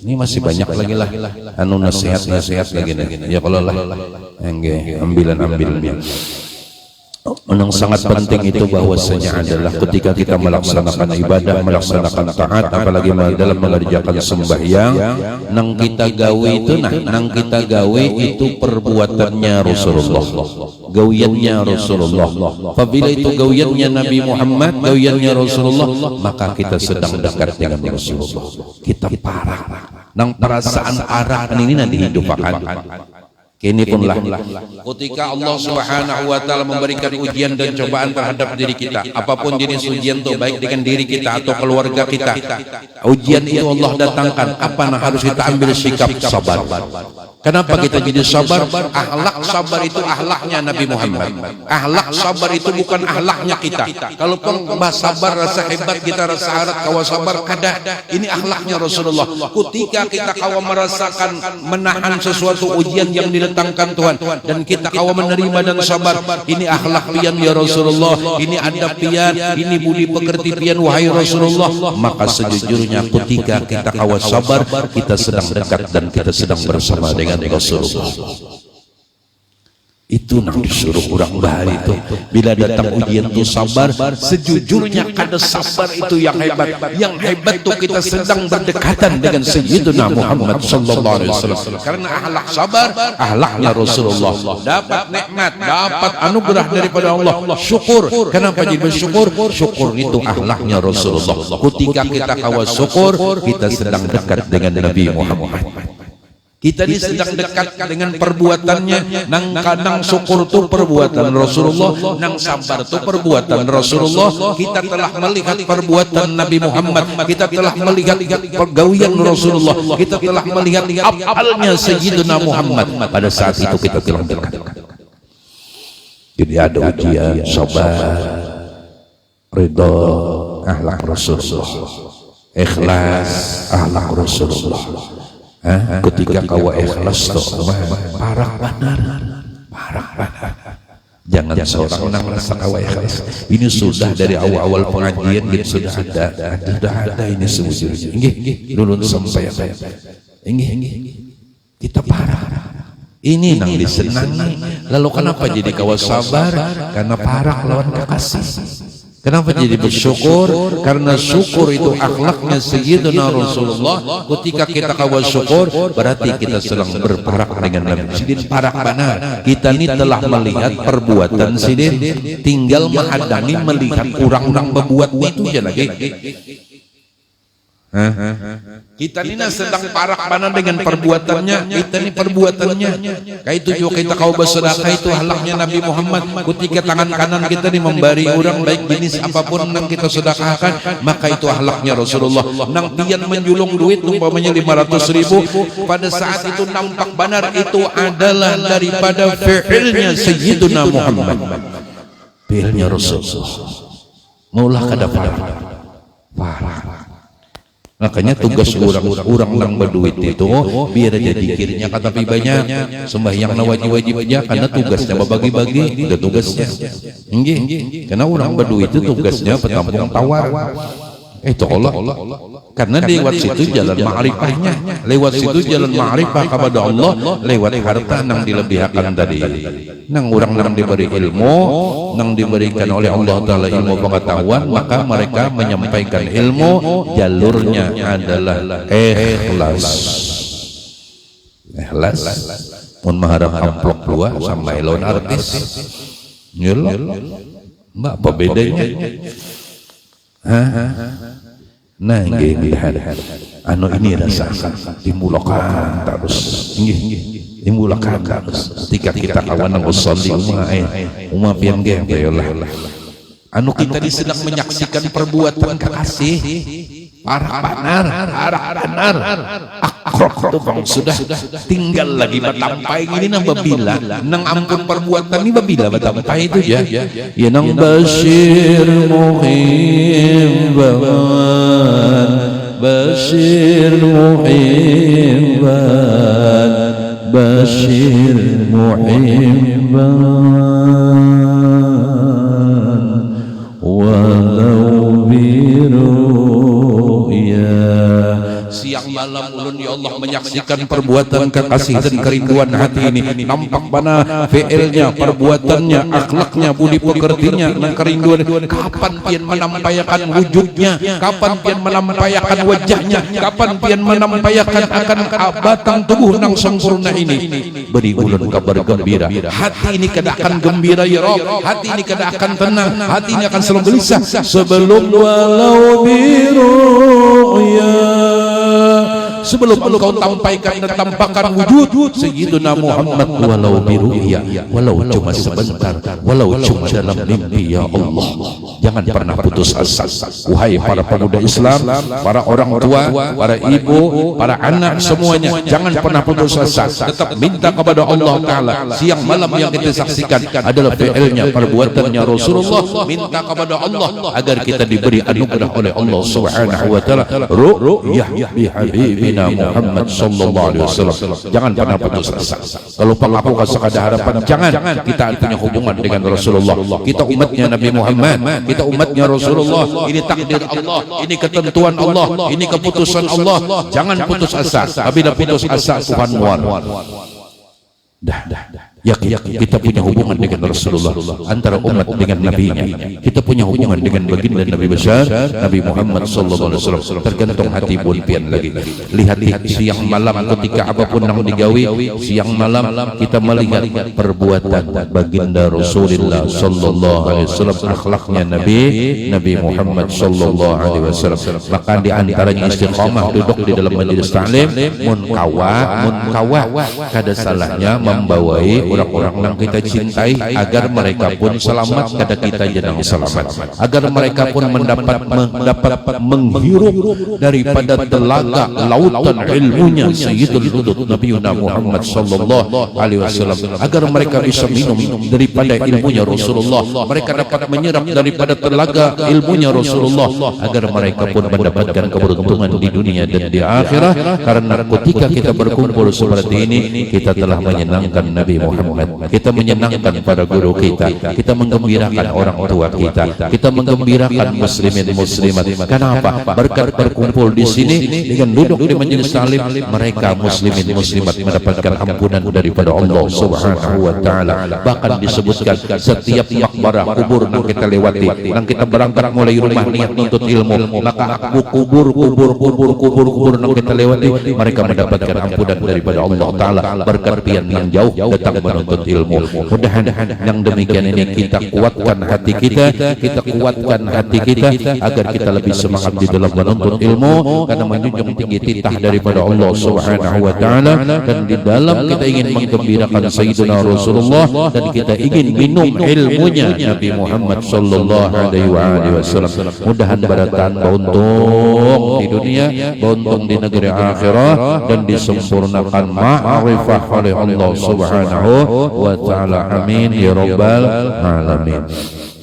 Ini masih banyak lagi lah anu nasihat lagi nih. Ya kalau lah ambilan. Yang sangat penting itu bahwasanya adalah ketika kita melaksanakan ibadah, melaksanakan taat, apalagi dalam mengerjakan sembahyang, nang kita gawe itu perbuatannya Rasulullah, gawiannya Rasulullah. Apabila itu gawiannya Nabi Muhammad, gawiannya Rasulullah, maka kita sedang dekat dengan Rasulullah. Kita parah, nang perasaan parah ini nanti hidupakan. Kini punlah ketika Allah Subhanahu wa taala memberikan ujian dan cobaan terhadap diri kita, apapun jenis ujian itu, baik dengan diri kita atau keluarga kita, ujian itu Allah datangkan, apa yang harus kita ambil sikap sabar. Kenapa kita jadi sabar? Akhlak sabar itu akhlaknya Nabi Muhammad. Akhlak sabar itu bukan akhlaknya kita. Kalau sabar rasa hebat kita, rasa harap kawa sabar kada. Ini akhlaknya Rasulullah. Ketika kita kawa merasakan menahan sesuatu ujian yang diletangkan Tuhan dan kita kawa menerima dan sabar, ini akhlak pian ya Rasulullah. Ini adab pian, ini budi pekerti pian wahai Rasulullah. Maka sejujurnya ketika kita kawa sabar, kita sedang dekat dan kita sedang bersama dengan Rasulullah. Itu yang disuruh orang bahari itu. Bila datang ujian itu sabar. Sejujurnya kada sabar itu yang hebat. Yang hebat itu kita sedang berdekatan dengan Sayyidina Muhammad sallallahu alaihi wasallam. Karena akhlak sabar, akhlaknya Rasulullah. Dapat nikmat, dapat anugerah daripada Allah. Syukur. Kenapa jadi bersyukur? Syukur itu akhlaknya Rasulullah. Ketika kita kawas syukur, kita sedang dekat dengan Nabi Muhammad. Kita ini sedang dekat dengan perbuatannya. Nang kadang syukur itu perbuatan Rasulullah, nang sabar itu perbuatan Rasulullah. Kita telah melihat perbuatan Nabi Muhammad, kita telah melihat pergawian Rasulullah, kita telah melihat afalnya Sayyidina Muhammad. Pada saat itu kita telah dekat. Jadi ada ujian, sabar, ridha, akhlak Rasulullah, ikhlas, akhlak Rasulullah. Ketika kau ikhlas tuh parah benar. Jangan seorang nang merasa kau ikhlas. Ini sudah dari awal pengajian gitu sudah ada ini sebetulnya. Nggih, dulu sampai apa? Nggih. Kita parah. Ini nang disenangi. Lalu kenapa jadi kau sabar? Karena parah lawan kekasih. Kenapa jadi bersyukur? Karena syukur itu akhlaknya Sayyidina Rasulullah. Ketika kita kawal syukur, berarti kita sedang berparak dengan Nabi. Sidin parak benar. Kita ini telah melihat perbuatan Sidin, tinggal menghadangi melihat orang-orang membuat itu aja lagi. Kita ini sedang parak mana dengan perbuatannya. Kita ini perbuatannya kayak itu juga kita kau bersedekah itu halaknya Nabi Muhammad. Ketika tangan kanan kita ini memberi orang baik jenis apapun yang kita sedekahkan, maka itu halaknya Rasulullah. Nang pian menjulung duit umpamanya 500.000, pada saat itu nampak benar itu adalah daripada fi'ilnya Sayyidina Muhammad, fi'ilnya Rasulullah. Maulah kada parah. Makanya tugas orang yang berduit itu biar aja dikirnya kata banyak sembahyang wajib aja, karena tugasnya bagi-bagi udah tugasnya. Karena orang berduit itu tugasnya petampung tawar. Itu Allah. Karena lewat situ jalan ma'rifahnya, lewat situ jalan ma'rifah kepada Allah, lewat harta nang dilebihkan tadi. Nang orang nang diberi ilmu, nang diberikan oleh Allah Ta'ala ilmu pengetahuan, maka mereka menyampaikan ilmu, jalurnya adalah ikhlas. Mun mengharap amplop dua sama elon artis. Nyuruh mbak apa bedanya? Nah gini anu ini rasakan dimulakan terus dimulakan terus ketika kita kawan nang usolli umma pian ge bayolah anu kita di sedang menyaksikan perbuatan kekasih parah benar akrok itu bang sudah tinggal lagi batampai ini nang babila nang ampun perbuatan ini babila batampai itu ya nang Bashir Muhibban Bashir Muhibban Bashir Muhibban walau siang malam ulun ya Allah menyaksikan perbuatan kekasih dan kerinduan hati ini, nampak mana fi'ilnya, perbuatannya, akhlaknya, budi pekertinya dan kerinduan. Kapan pian menampakkan wujudnya, kapan pian menampakkan wajahnya, kapan pian menampakkan akan batang tubuh nang sempurna ini. Beri ulun kabar gembira, hati ini kada akan gembira ya Rabb, hati ini kada akan tenang, hati ini akan selalu gelisah sebelum walau biru ya, sebelum engkau tampaikan dan tampakkan wujud Sayyidina Muhammad walau biru'ya, walau cuma sebentar, walau cuma dalam mimpi ya Allah. Jangan pernah putus asa wahai para pemuda Islam, para orang tua, para ibu, para anak semuanya, jangan pernah putus asa, tetap minta kepada Allah Ta'ala. Siang malam yang kita saksikan adalah fi'ilnya, perbuatannya Rasulullah. Minta kepada Allah agar kita diberi anugerah oleh Allah Subhanahu wa Ta'ala ru'yah bi habibina Muhammad sallallahu alaihi wasallam. Jangan pernah putus asa. Kalau pengakuan sekadar harapan, jangan. Kita punya hubungan dengan Rasulullah, kita umatnya Nabi Muhammad, kita umatnya Rasulullah. Ini takdir Allah, ini ketentuan Allah, ini keputusan Allah. Jangan putus asa. Apabila putus asa Tuhan muar. Dah. Yakin kita punya hubungan dengan Rasulullah, antara umat dengan Nabi-Nya. Kita punya hubungan dengan baginda Nabi besar Nabi Muhammad sallallahu alaihi wasallam. Tergantung hati pun pian lagi. Lihat siang malam ketika apapun yang digawi, siang malam kita melihat perbuatan baginda Rasulullah sallallahu alaihi wasallam, akhlaknya Nabi Muhammad sallallahu alaihi wasallam. Maka di antaranya istiqamah duduk di dalam majelis taklim, mun kawa kada salahnya membawai orang-orang yang kita cintai agar mereka pun selamat, kada kita jenang selamat, agar mereka pun mendapat menghirup daripada telaga lautan ilmunya Sayyidul Wujud Nabi Muhammad sallallahu alaihi wasallam, agar mereka bisa minum daripada ilmunya Rasulullah, mereka dapat menyerap daripada telaga ilmunya Rasulullah, agar mereka pun mendapatkan keberuntungan di dunia dan di akhirat. Karena ketika kita berkumpul seperti ini, kita telah menyenangkan Nabi Muhammad, kita menyenangkan para guru kita menggembirakan orang tua kita menggembirakan muslimin muslimat. Kenapa? Berkat berkumpul di sini dengan duduk di majelis taklim, mereka muslimin muslimat mendapatkan ampunan daripada Allah Subhanahu wa taala. Bahkan disebutkan setiap makbarah kubur yang kita lewati, yang kita berangkat mulai rumah niat nuntut ilmu, maka kubur yang kita lewati, mereka mendapatkan ampunan daripada Allah taala berkat pian yang jauh datang menuntut ilmu. Mudah-mudahan yang demikian ini kita kuatkan hati kita kuatkan hati kita agar kita lebih semangat di dalam menuntut ilmu, karena menjunjung tinggi titah daripada Allah Subhanahu wa taala, dan di dalam kita ingin menggembirakan Sayyidina Rasulullah, dan kita ingin minum ilmunya Nabi Muhammad sallallahu alaihi wasallam. Mudahan beratan beruntung di dunia, beruntung di negeri akhirat, dan disempurnakan ma'rifah oleh Allah Subhanahu wa taala. Amin ya rabbal alamin.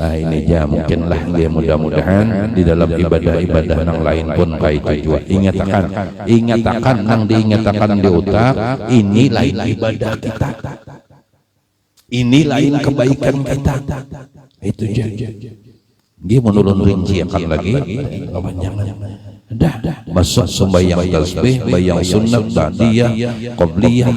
Nah ini ya mungkinlah dia, mudah-mudahan di dalam ibadah-ibadah yang lain pun baik juga. Ingatakan nang diingatakan di otak, ini lain ibadah kita, ini lain kebaikan kita. Itu aja. Dia menurun rinciakan lagi kepanjangan. Dah masuk sembahyang tasbih, bayang sunnah, ta'diyah, qabliyah,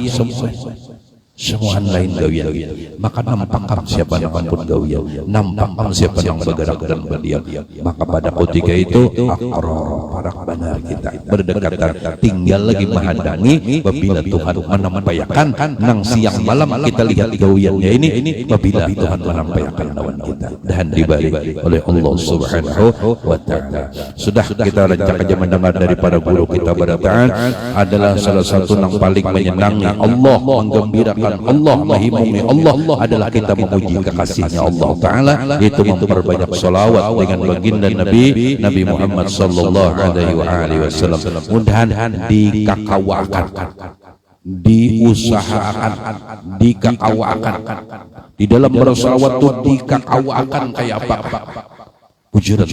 semua lain gawian. Maka nampakkan siapa yang pun gawian, nampakkan siapa yang bergerak dan berdiam. Maka pada ketika itu aqrar para benar kita berdekatan, tinggal lagi menghadang apabila Tuhan menampakkan nang siang malam kita lihat gawiannya ini, apabila Tuhan menampakkan lawan kita dan dibalik oleh Allah Subhanahu wa taala. Sudah kita rancang aja mendengar daripada guru kita berataan adalah salah satu yang paling menyenangi Allah, menggembirakan Allah, menghimumi Allah adalah kita memuji kekasihnya Allah Ta'ala, yaitu memperbanyak salawat dengan baginda Nabi Muhammad sallallahu alaihi wasallam. Mudah-mudahan dikakawakan, diusahakan, dikakawakan di dalam bersalawat itu, dikakawakan kayak apa? Ujuran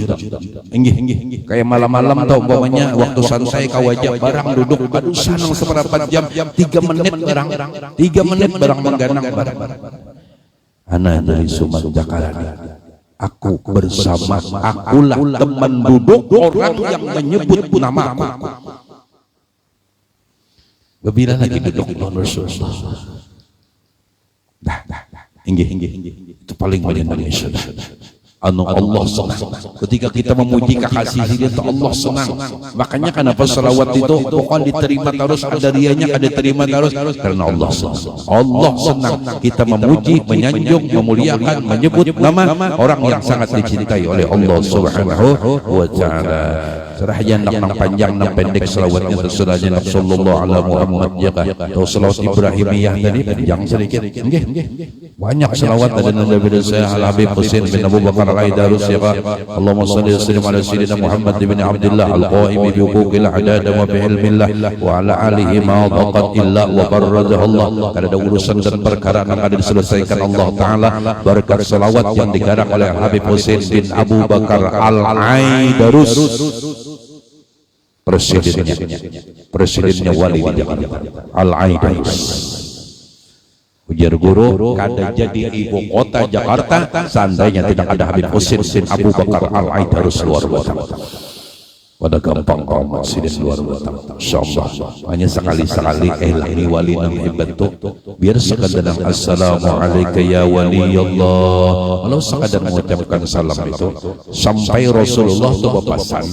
inggih kayak malam-malam tau umpamanya waktu santai kawajak barang duduk aduh sanang seberapa jam 3 menit barang mengganang barang. Ana dari Sumat Jakarta, aku bersama akulah teman duduk orang yang menyebut nama aku. Bila lagi duduk dengan Rasulullah, dah inggih itu paling Indonesia. Anu Allah senang ketika kita memuji kekasih dia, Allah senang. Makanya kenapa salawat itu pokoknya diterima terus, ada rianya ada terima terus, karena Allah senang. Allah senang kita memuji, menyanjung, memuliakan, menyebut nama orang yang sangat dicintai oleh Allah Subhanahu wa taala. Serahnya nang panjang nang pendek salawatnya terserah nak sallallahu alaihi Muhammad jaga. Atau salawat Ibrahimiyah tadi panjang sedikit. Nggih. Banyak salawat ada Nabi saya Al Habib Husain bin Abu Bakar Al-Aidarus ya. Allahumma shalli wa sallim ala sayyidina Muhammad bin Abdullah al-qaim bi huquqil adad wa bi ilmillah wa ala alihi ma daqat illa wa barradahu Allah. Kada ada urusan dan perkara yang ada diselesaikan Allah taala berkat salawat yang digarap oleh Al Habib Husain bin Abu Bakar Al-Aidarus, presidennya wali di Jakarta, Al-Aidarus. Ujar guru, kada jadi ibu kota Jakarta seandainya tidak ada Habib Husain bin Abu Bakar Al-Aidarus luar biasa. pada gampang amat sih dan luar biasa. Insyaallah hanya sekali-sekali ini wali nang hebat tuh biar sekadar assalamualaikum ya wali Allah. Kalau sekadar mengucapkan salam itu sampai Rasulullah tuh berpesan,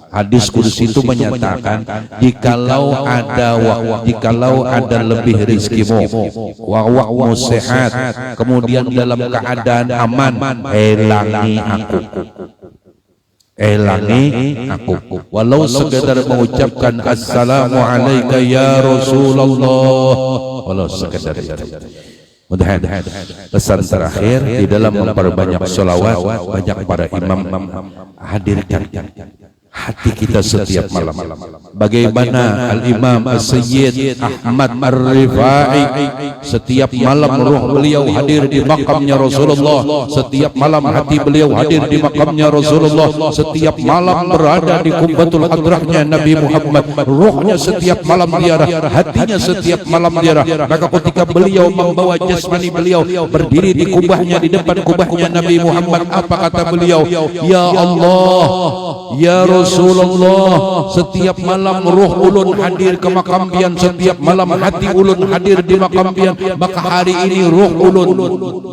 hadis kursi itu menyatakan jikalau ada lebih rezekimu, wawakmu sehat, kemudian dalam keadaan aman, elangi aku walau sekedar mengucapkan assalamualaikum ya Rasulullah, walau sekedar itu. Mudah-mudahan pesan terakhir di dalam memperbanyak sholawat, banyak para imam hadirkan hati kita setiap malam. Bagaimana Al-Imam As-Sayyid Ahmad Ar-Rifai setiap malam ruh beliau hadir di makamnya Rasulullah, setiap malam hati beliau hadir di makamnya Rasulullah, setiap malam berada di Qubbatul Hadrahnya Nabi Muhammad, ruhnya setiap malam ziarah, hatinya setiap malam ziarah. Maka ketika beliau membawa jasmani beliau berdiri di kubahnya, di depan kubahnya Nabi Muhammad, apa kata beliau? Ya Allah, ya Rasulullah, setiap malam ruh ulun hadir ke makam pian, setiap malam hati ulun hadir di makam pian. Maka hari ini ruh ulun,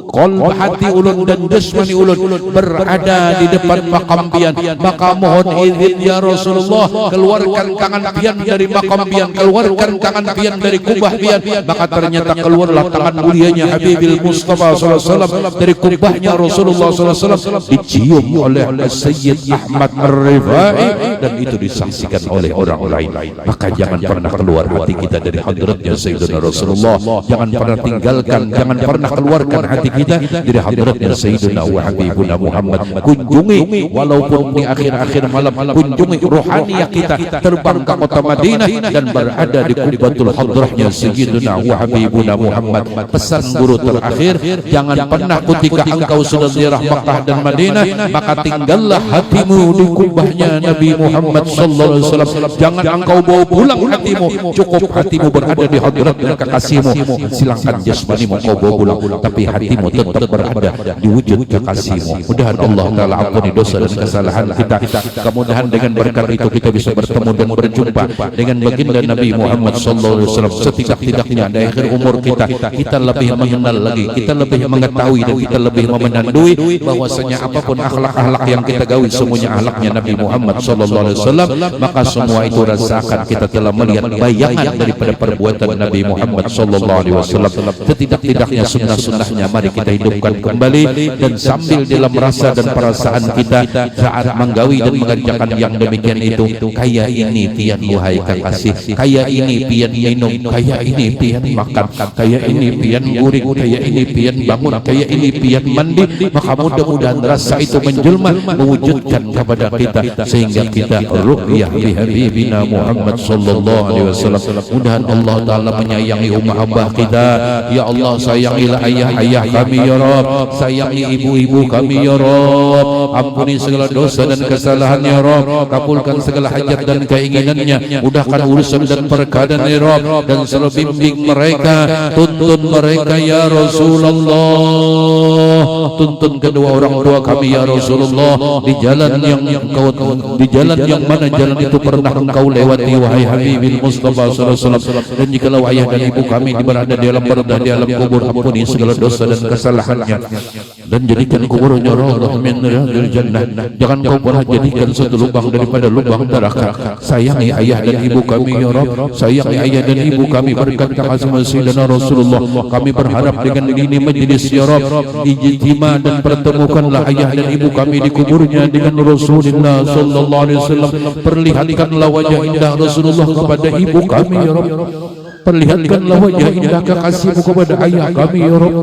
qalb hati ulun dan jasmani ulun berada di depan makam pian. Maka mohon izin ya Rasulullah, keluarkan tangan pian dari makam pian, keluarkan tangan pian dari kubah pian. Maka ternyata keluarlah tangan mulianya Habibil Mustafa sallallahu alaihi wasallam dari kubahnya Rasulullah sallallahu alaihi wasallam, dicium oleh Sayyid Ahmad Ar-Rifai, dan itu disaksikan oleh orang lain. Maka jangan pernah keluar hati kita dari hadratnya Sayyidina Rasulullah, jangan pernah tinggalkan, jangan pernah keluarkan hati kita dari hadratnya Sayyidina wa Habibuna Muhammad. Kunjungi walaupun di akhir-akhir malam, kunjungi ruhaniyah kita, terbang ke kota Madinah dan berada di Qubbatul Hadrahnya Sayyidina wa Habibuna Muhammad. Pesan guru terakhir, jangan pernah ketika engkau sudah ziarah Makkah dan Madinah, maka tinggallah hatimu di kubahnya Nabi Muhammad sallallahu alaihi wasallam. Jangan engkau bawa pulang hatimu, cukup hatimu berada di hadrat dan kekasihmu. Silakan jasmanimu kau bawa pulang, tapi hatimu tetap berada di wujud kekasihmu. Mudah-mudahan Allah Ta'ala ampuni dosa dan kesalahan kita. Kemudahan dengan berkat itu kita bisa bertemu dan berjumpa dengan baginda Nabi Muhammad sallallahu alaihi wasallam. Setidak-tidaknya di akhir umur kita, kita lebih mengenal lagi, kita lebih mengetahui dan kita lebih memenandui bahwasanya apapun akhlak-akhlak yang kita gawi semuanya akhlaknya Nabi Muhammad sallallahu alaihi wasallam. Maka semua itu rasakan kita telah melihat bayangan daripada perbuatan Nabi Muhammad sallallahu alaihi wasallam. Setidak-tidaknya sunnah-sunnahnya mari kita hidupkan kembali, dan sambil dalam rasa dan perasaan kita saat menggawi dan mengerjakan yang demikian itu, kaya ini pian wahai kekasih, kaya ini pian minum, kaya ini pian makan, kaya ini pian guring, kaya ini pian bangun, kaya ini pian mandi. Maka mudah-mudahan rasa itu menjelma mewujudkan kepada kita sehingga kita ru'yah bi habibina Muhammad sallallahu alaihi wasallam. Mudahan Allah Ta'ala menyayangi umat abah kita. Ya Allah, sayangilah ayah-ayah kami ya Rabb, sayangi ibu-ibu kami ya Rabb, ampuni segala dosa dan kesalahan ya Rabb, kabulkan segala hajat dan keinginannya, mudahkan urusan dan perkara ya Rabb, dan selalu bimbing mereka, tuntun mereka ya Rasulullah, tuntun kedua orang tua kami ya Rasulullah di jalan yang engkau, di jalan yang mana jalan itu pernah engkau lewati wahai Habibil Mustafa sallallahu alaihi wasallam. Dan jikalau ayah dan ibu kami berada di dalam berada di alam kubur, ampuni segala dosa dan kesalahannya, dan jadikan kuburnya rawdah min riyadil jannah. Jangan kau pernah jadikan satu lubang daripada lubang neraka. Sayangi ayah dan ibu kami ya Rabb, sayangi ayah dan ibu kami berkat kasih Sayyidina Rasulullah. Kami berharap dengan ini majlis ya Rabb, ijtima dan pertemukanlah ayah dan ibu kami di kuburnya dengan Rasulullah sallallahu alaihi wasallam. Perlihatkanlah wajah indah Rasulullah kepada ibu kami ya Rabb, perlihatkanlah wajah indah kekasihmu kepada ayah kami ya Rabb,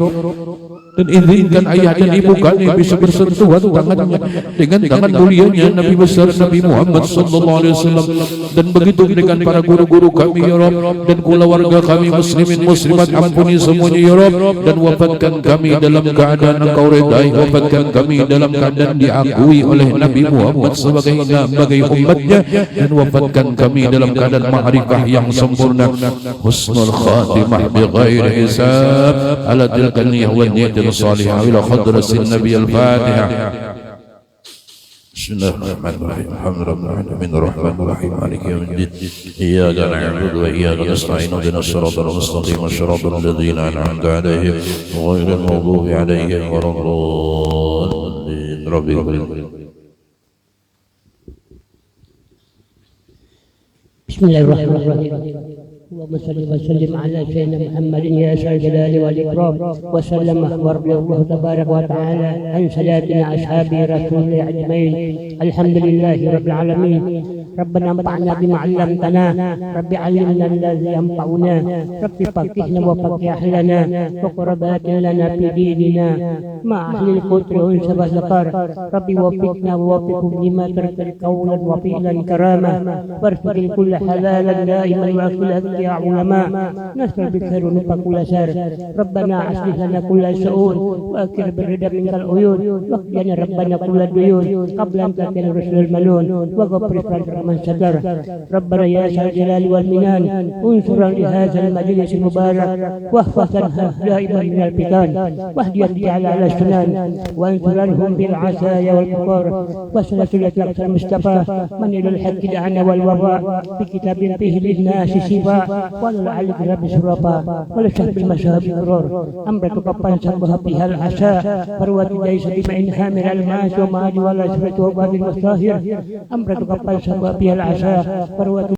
dan izinkan ayah dan ibu kami bisa bersentuhan tangannya dengan tangan mulianya Nabi besar Nabi Muhammad sallallahu alaihi wasallam. Dan begitu dengan para guru-guru kami ya Rabb, dan keluarga kami muslimin muslimat, ampuni semuanya ya Rabb, dan wafatkan kami dalam keadaan engkau redai, wafatkan kami dalam keadaan diakui oleh Nabi Muhammad sebagai umatnya, dan wafatkan kami dalam keadaan ma'rifah yang sempurna, husnul khatimah bi ghairi hisab, ala tilka niyah wa niyatil salihah ila hadratin Nabi al-Fatihah. Bismillahirrahmanirrahim. Alhamdulillahirrahmanirrahim. Maliki yaumiddin. Iyyaka na'budu wa iyyaka nasta'in. Ihdinas siratal mustaqim. Shiratal ladzina an'amta 'alaihim ghairil maghdubi 'alaihim waladdallin. Rabbil alamin. Bismillahirrahmanirrahim. اللهم صل وسلم على سيدنا محمد يا ذا الجلال والإكرام وسلم وارضي الله تبارك وتعالى عن ساداتنا أصحاب رسول الله أجمعين. الحمد لله رب العالمين. ربنا انفعنا بما علمتنا، رب علمنا الذي ينفعنا، رب فقهنا وفقه أهلنا وقربات لنا في ديننا مع أهل القدر والأنس والذكر. رب وفقنا ووفقهم لما ترك قولا وفعلا كراما، وارزق كل حلالا دائما واغفر يا علماء، نسأل بالخير ونفع كل شر. ربنا أصلح لنا كل شؤون وأكثر بالرضا منك العيون، واقضنا ربنا كل الديون قبل أن تأتي الرسل الملون، وغفر من ستر. ربنا يا ذا الجلال والمنان انصر لهذا المجلس المبارك واحفظنا دائما من الفتن، واهدنا على السنن، وانصرهم بالعسايا والكفار، وسلسلة الأقصى المصطفى من إلى الحق دعنا والوفاء بكتاب فيه للناس شفاء، ولا لعلك رب شرفاء، ولا شهب المشهب الغرور. أمرك قبان سبها بها العشاء، فروة ليس بما إن حامل الماس وماج ولا شفت وباب المستاهر. أمرك قبان سبها بها العشاء، فروة